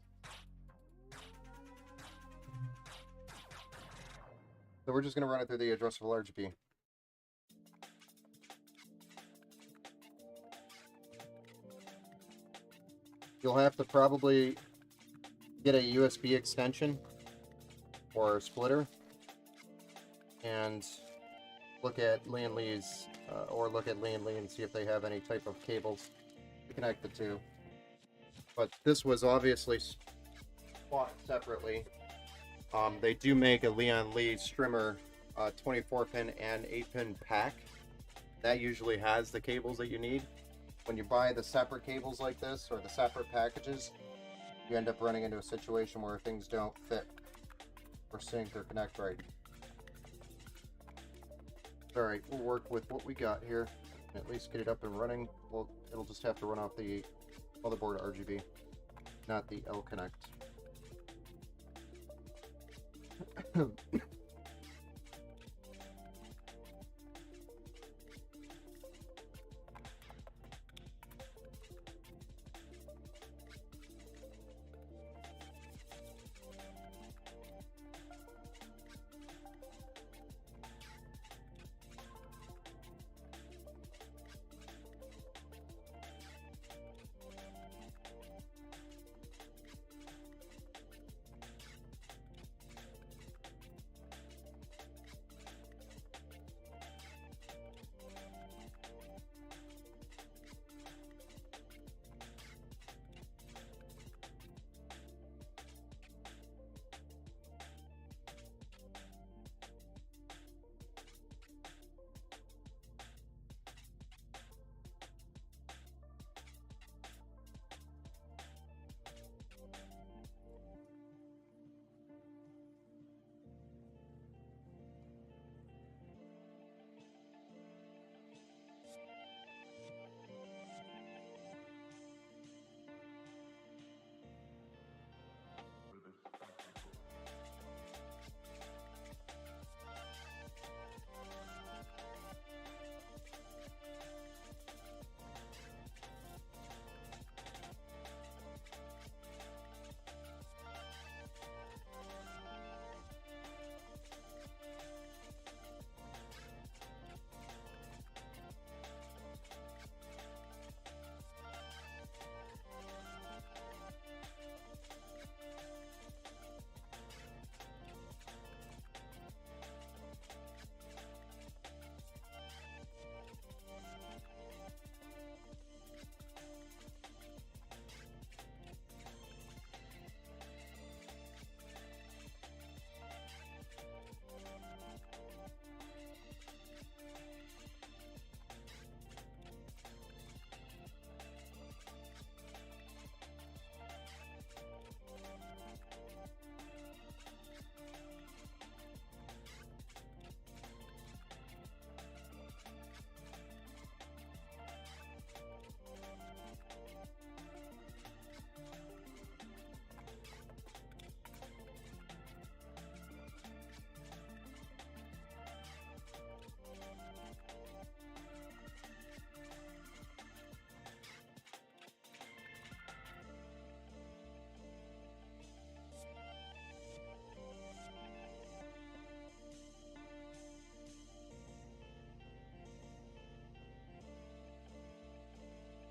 So we're just going to run it through the addressable RGB. You'll have to probably get a USB extension or a splitter and look at Lian Li's or look at Lian Li and see if they have any type of cables to connect the two. But this was obviously bought separately. They do make a Lian Li Strimmer 24-pin and 8-pin pack. That usually has the cables that you need. When you buy the separate cables like this, or the separate packages, you end up running into a situation where things don't fit or sync or connect right. Alright, we'll work with what we got here. At least get it up and running. Well, it'll just have to run off the motherboard RGB, not the L connect.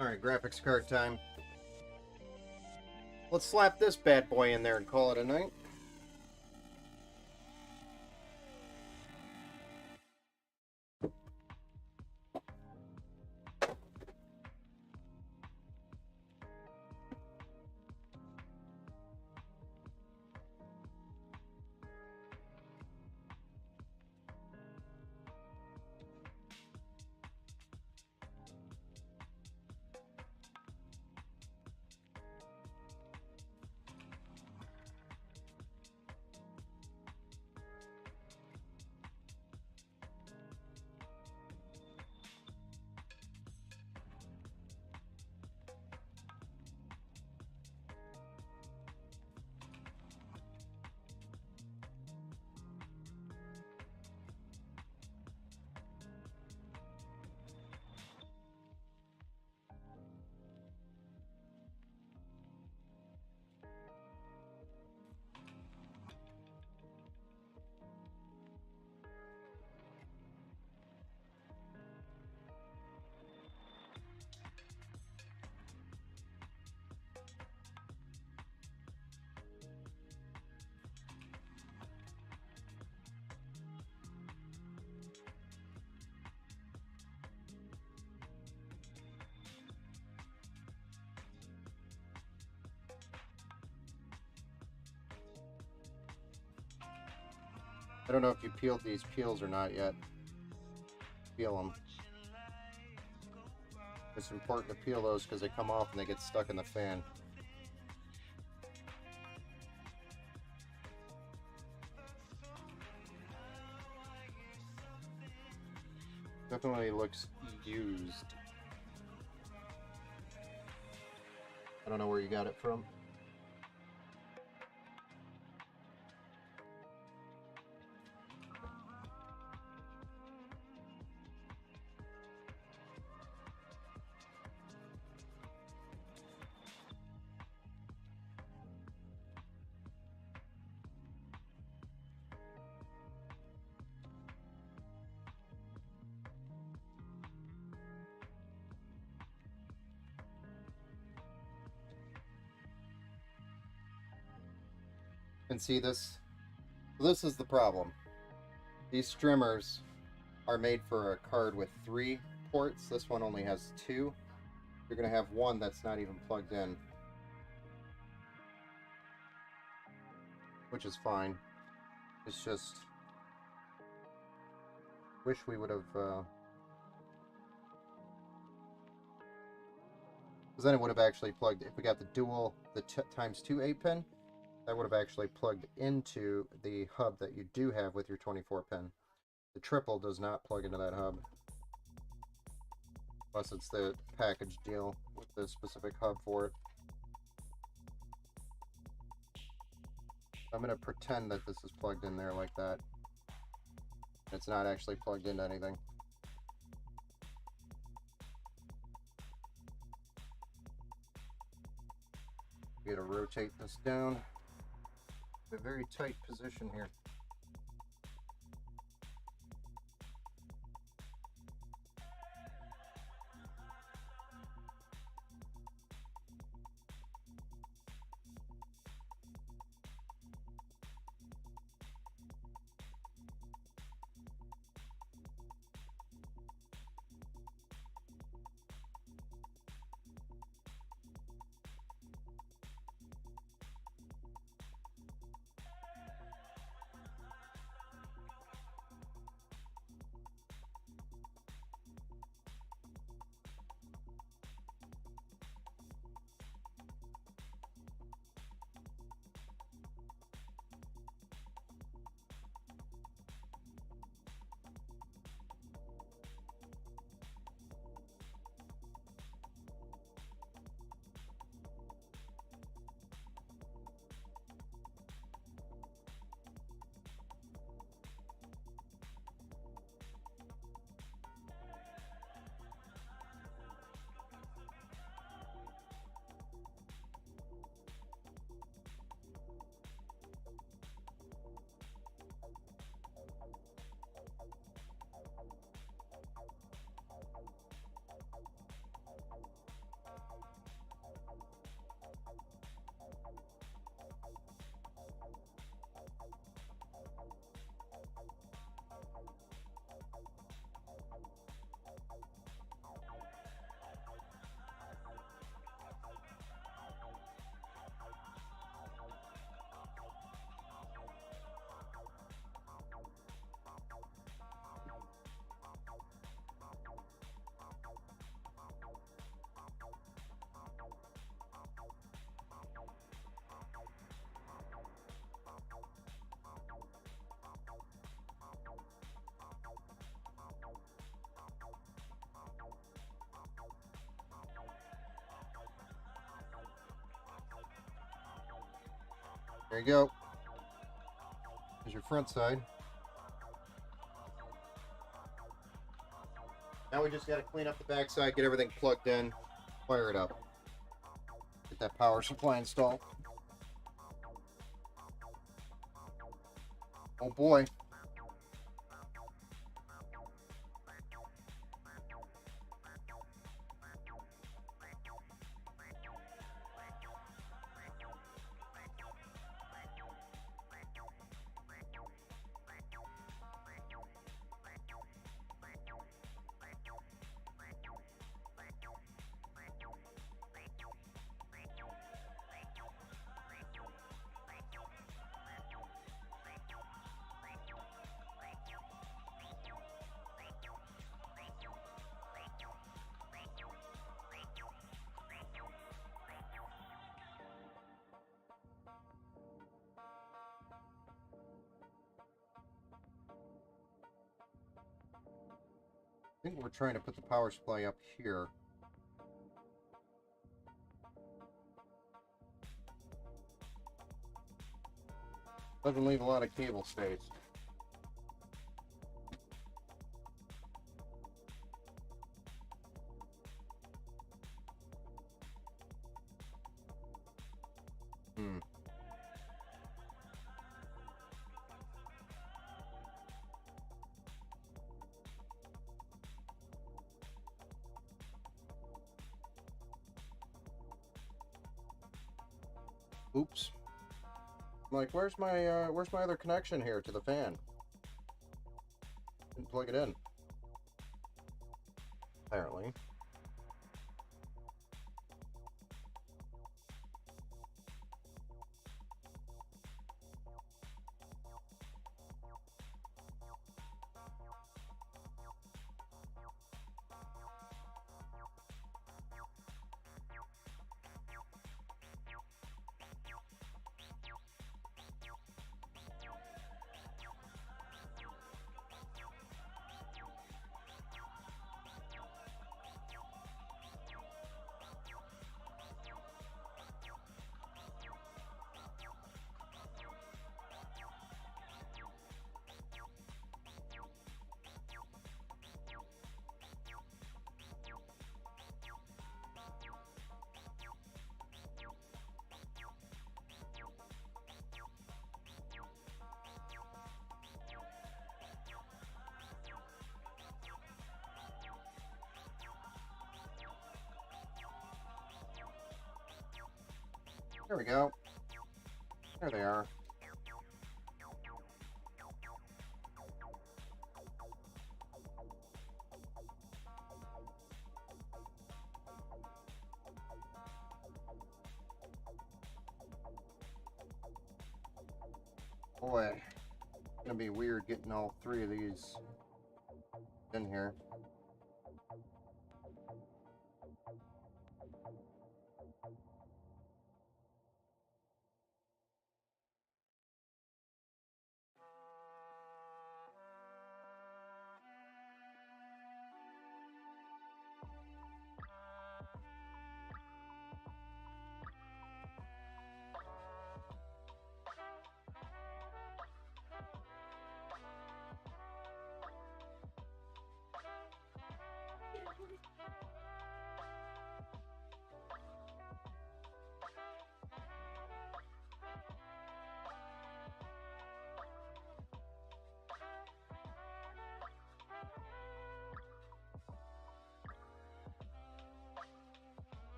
Alright, graphics card time. Let's slap this bad boy in there and call it a night. I don't know if you peeled these peels or not yet. Peel them. It's important to peel those because they come off and they get stuck in the fan. Definitely looks used. I don't know where you got it from. And see this? This is the problem. These strimmers are made for a card with 3 ports. This one only has 2. You're going to have one that's not even plugged in, which is fine. It's just wish we would have because then it would have actually plugged. If we got the dual, the times 2 8-pin, that would have actually plugged into the hub that you do have with your 24-pin. The triple does not plug into that hub. Unless it's the package deal with the specific hub for it. I'm going to pretend that this is plugged in there like that. It's not actually plugged into anything. We got to rotate this down. A very tight position here. There you go. There's your front side. Now we just got to clean up the back side, get everything plugged in, fire it up. Get that power supply installed. Oh boy. think we're trying to put the power supply up here. Doesn't leave a lot of cable space. Oops. I'm like, where's my other connection here to the fan? Didn't plug it in. Apparently. There we go. There they are. Boy, it's gonna be weird getting all three of these in here.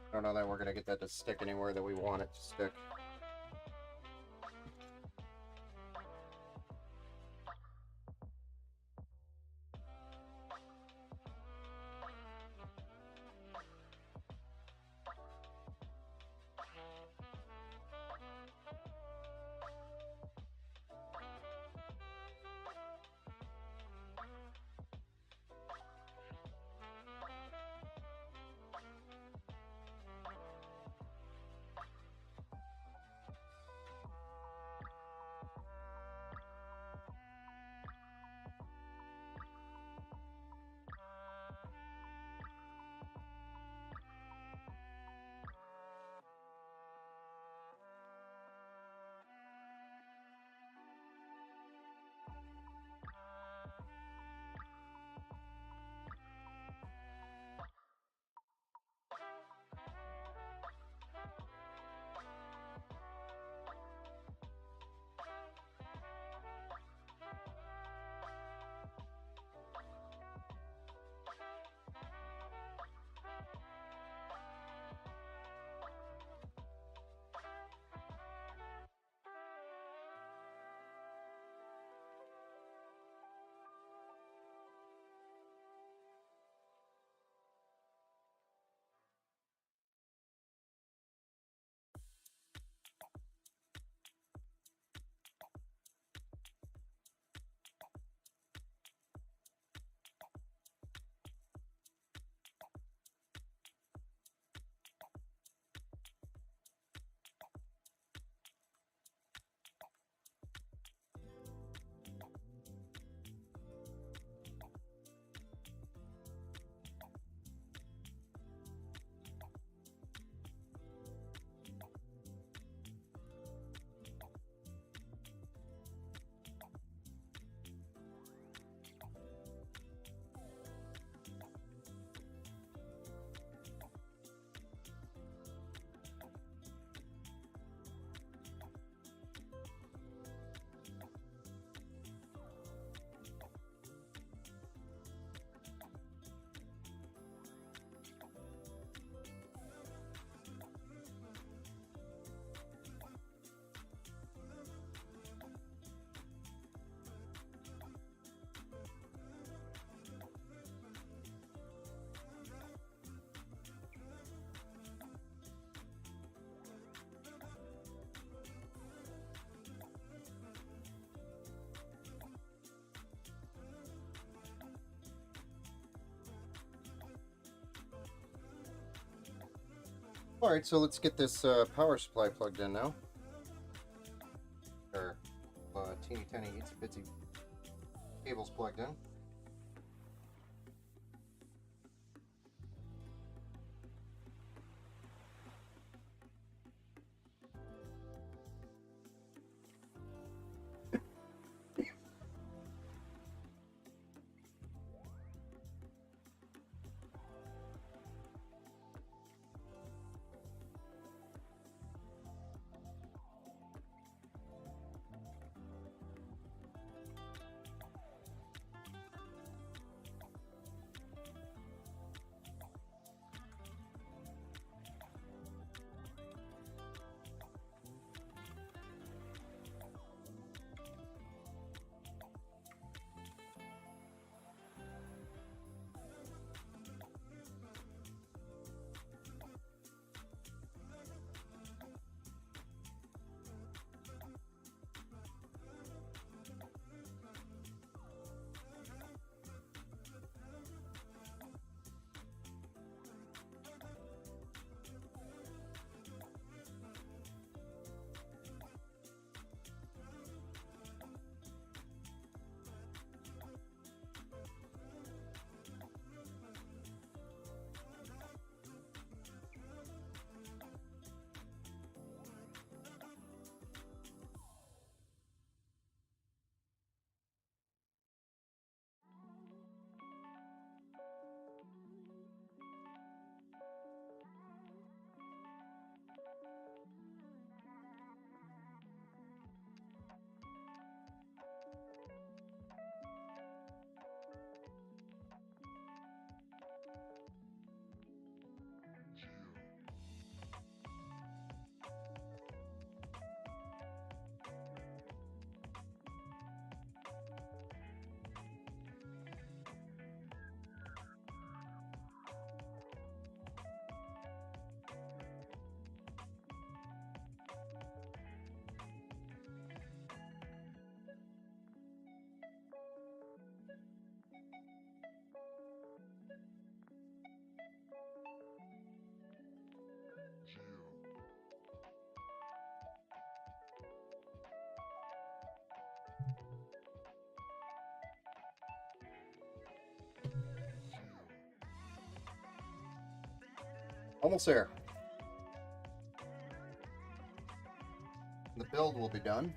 I don't know that we're gonna get that to stick anywhere that we want it to stick. Alright, so let's get this power supply plugged in now. Our teeny tiny itsy bitsy cables plugged in. Almost there. The build will be done.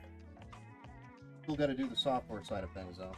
Still got to do the software side of things though.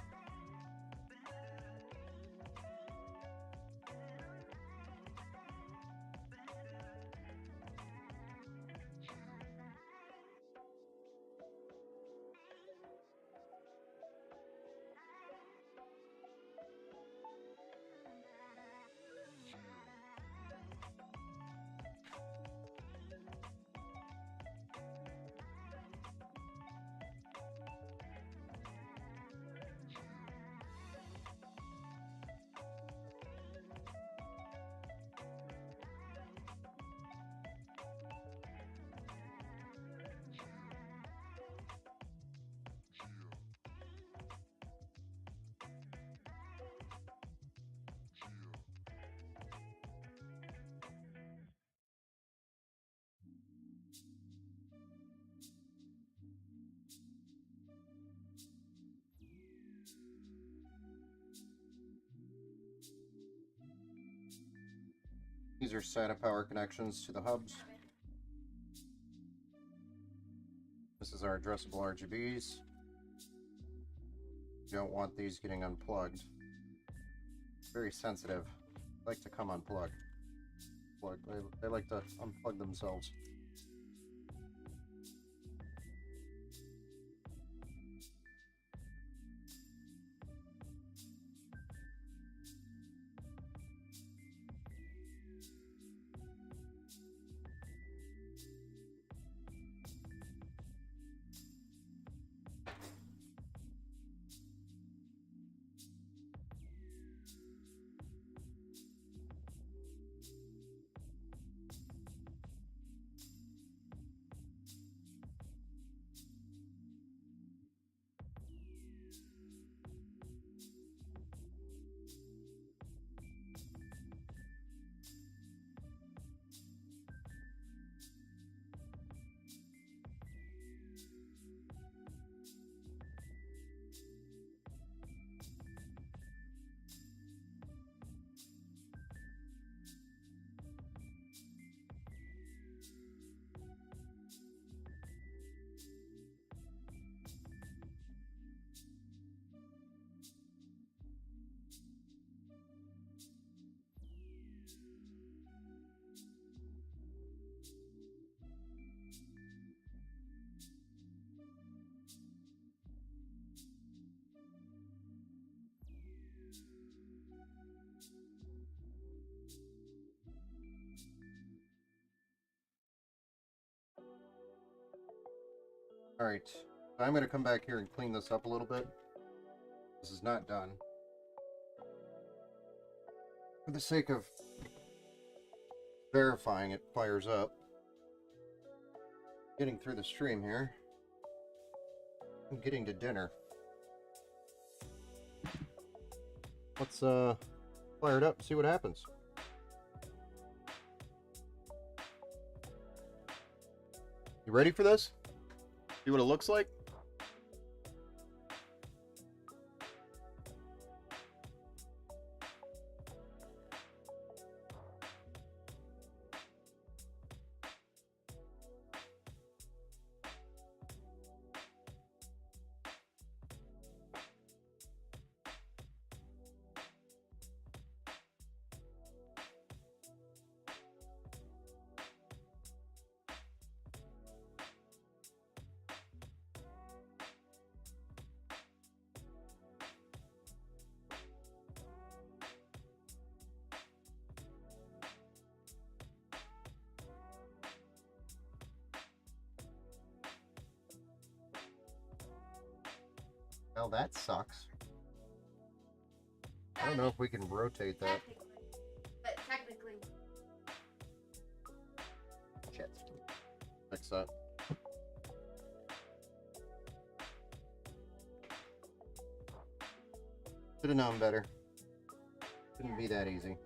These are SATA power connections to the hubs. This is our addressable RGBs. You don't want these getting unplugged. Very sensitive. Like to come unplugged. They like to unplug themselves. Alright, so I'm going to come back here and clean this up a little bit. This is not done. For the sake of verifying it fires up, getting through the stream here, and getting to dinner. Let's fire it up and see what happens. You ready for this? See what it looks like? Well, that sucks. I don't know if we can rotate that. But technically. Shit. Fix that. Should have known better. Couldn't be that easy.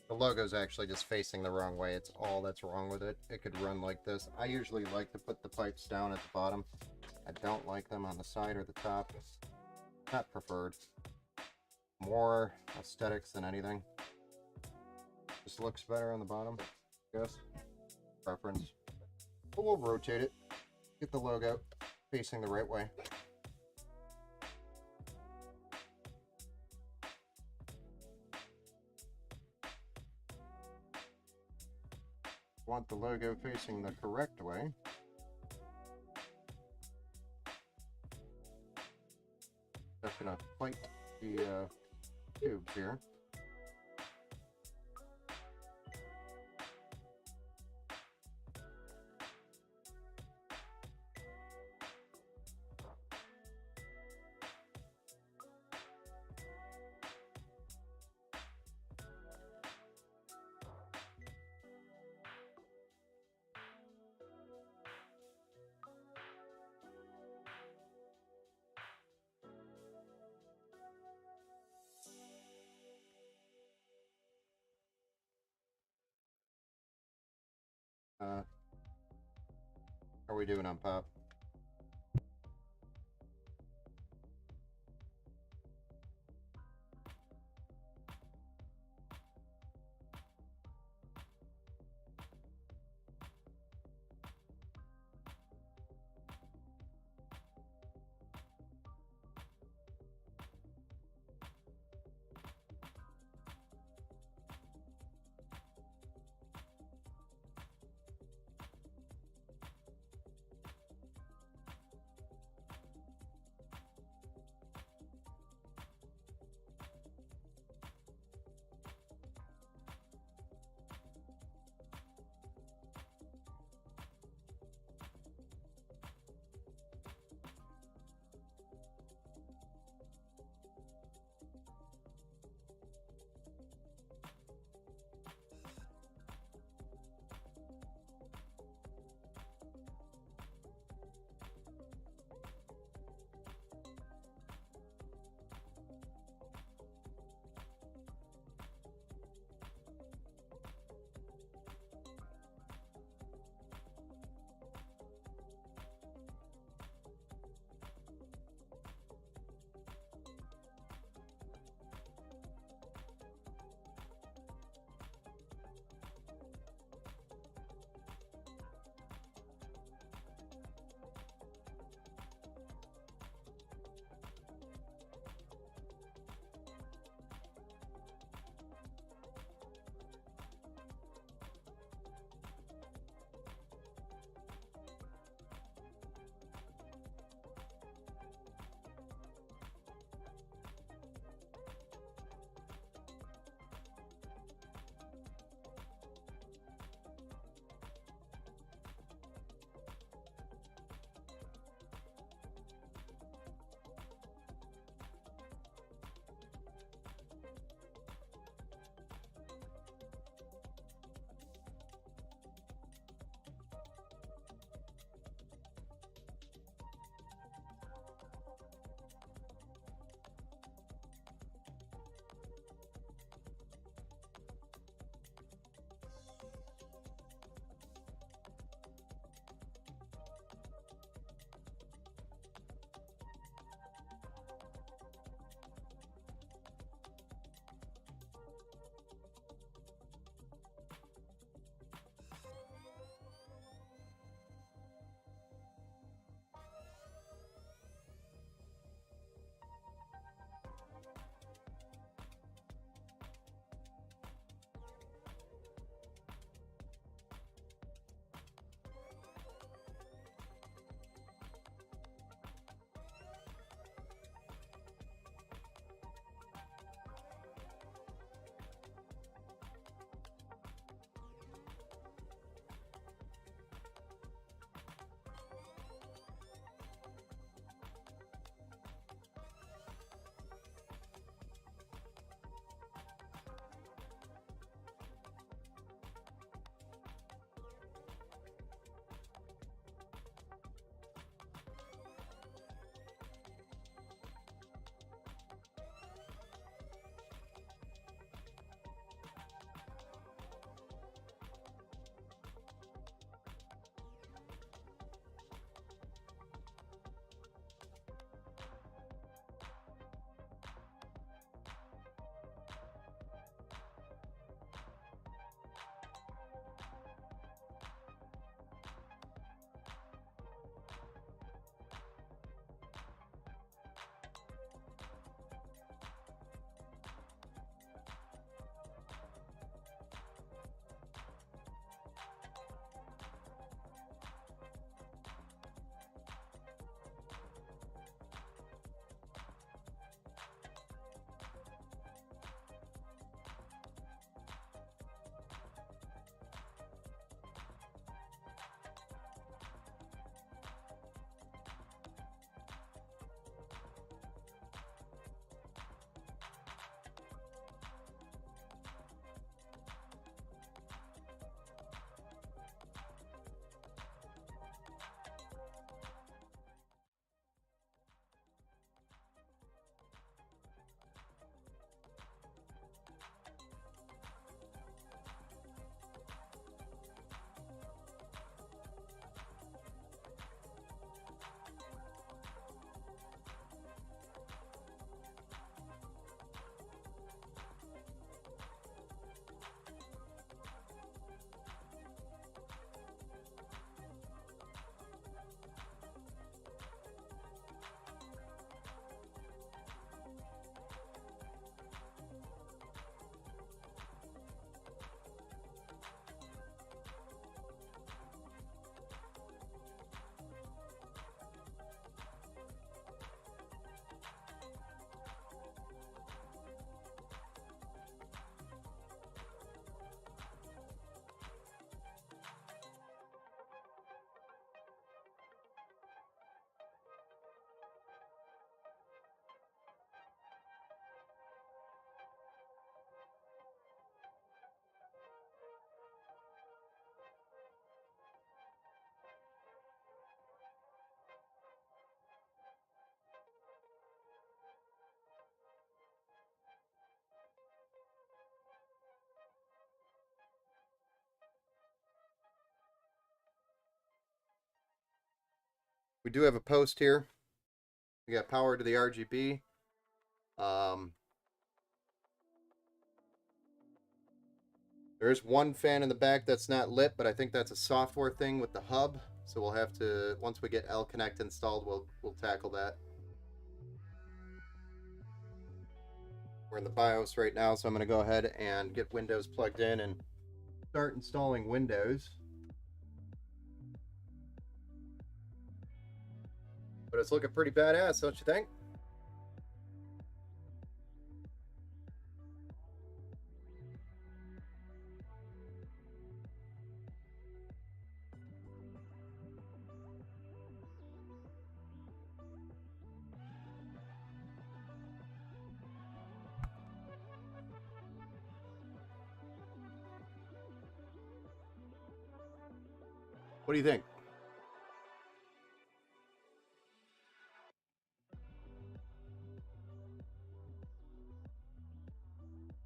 The logo's actually just facing the wrong way. It's all that's wrong with it. It could run like this. I usually like to put the pipes down at the bottom. I don't like them on the side or the top. Not preferred. More aesthetics than anything. Just looks better on the bottom, I guess. Preference. But we'll rotate it. Get the logo facing the right way. Want the logo facing the correct way. Just gonna plate the tubes here. How are we doing on pop? We do have a post here. We got power to the RGB. There is one fan in the back that's not lit, but I think that's a software thing with the hub. So we'll have to, once we get L-Connect installed, we'll tackle that. We're in the BIOS right now, so I'm going to go ahead and get Windows plugged in and start installing Windows. But it's looking pretty badass, don't you think? What do you think?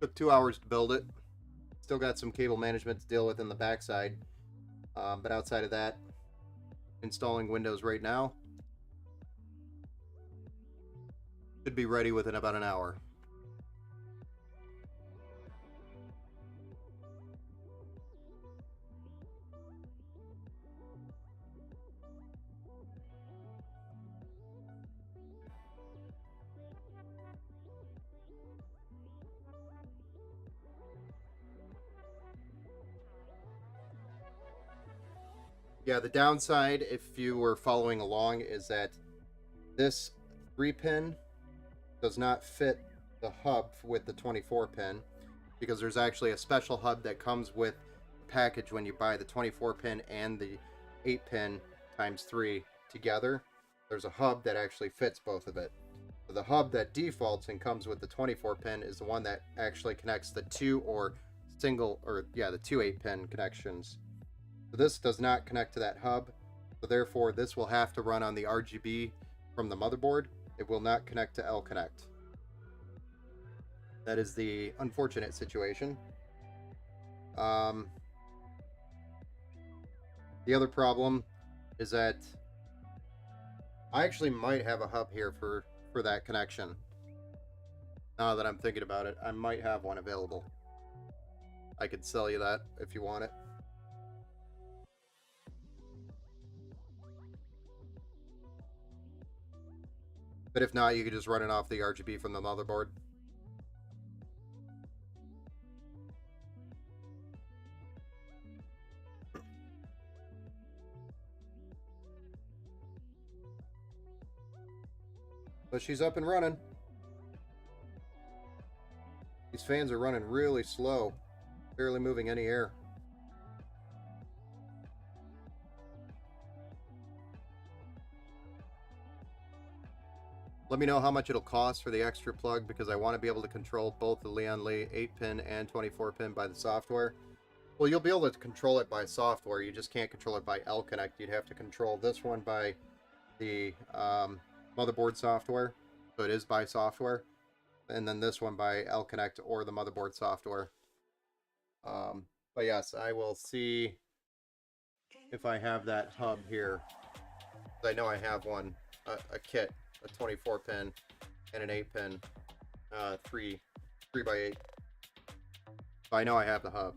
Took 2 hours to build it. Still got some cable management to deal with in the backside. But outside of that, installing Windows right now. Should be ready within about an hour. Yeah, the downside, if you were following along, is that this 3-pin does not fit the hub with the 24-pin, because there's actually a special hub that comes with the package when you buy the 24-pin and the 8-pin times 3 together. There's a hub that actually fits both of it. So the hub that defaults and comes with the 24-pin is the one that actually connects the two the two 8-pin connections. So this does not connect to that hub, so therefore this will have to run on the RGB from the motherboard. It will not connect to L-Connect. That is the unfortunate situation. The other problem is that I actually might have a hub here for that connection. Now that I'm thinking about it, I might have one available. I could sell you that if you want it. But if not, you could just run it off the RGB from the motherboard. But she's up and running. These fans are running really slow, barely moving any air. Let me know how much it'll cost for the extra plug, because I want to be able to control both the Leon Lee 8-pin and 24-pin by the software. Well, you'll be able to control it by software. You just can't control it by L-Connect. You'd have to control this one by the motherboard software. So it is by software. And then this one by L-Connect or the motherboard software. But yes, I will see if I have that hub here. I know I have one, a kit, a 24-pin and an 8-pin, 3x8. So I know I have the hub.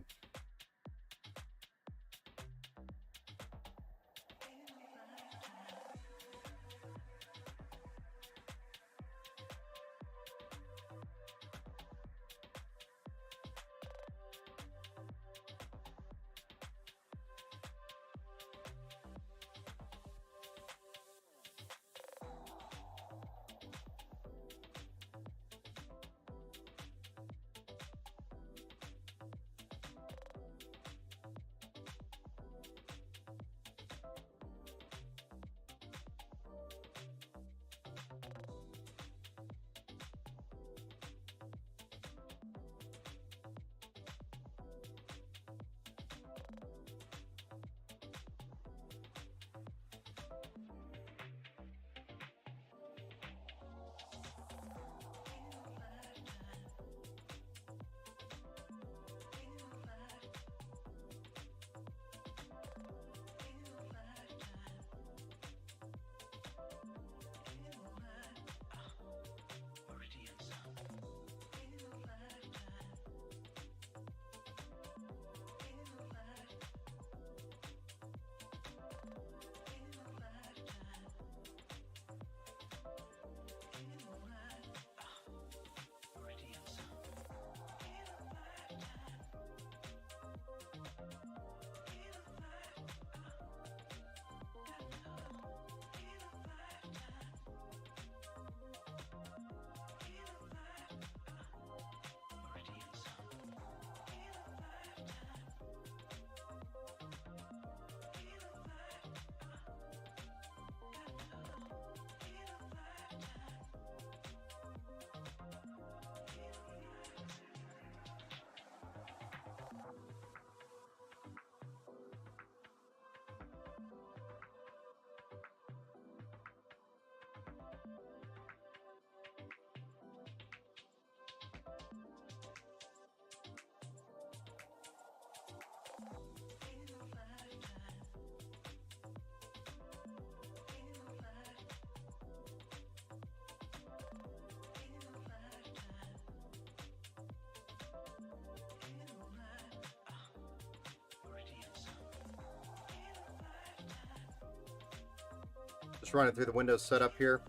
Just running through the Windows setup here.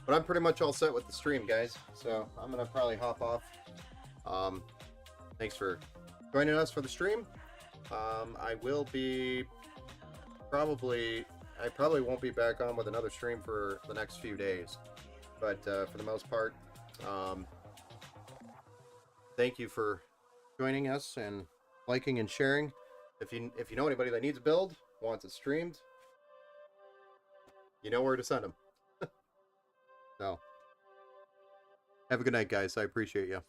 But I'm pretty much all set with the stream, guys. So I'm going to probably hop off. Thanks for joining us for the stream. I will be I probably won't be back on with another stream for the next few days. But for the most part, thank you for joining us and liking and sharing. If you know anybody that needs a build, wants it streamed, you know where to send them. So, have a good night, guys. I appreciate you.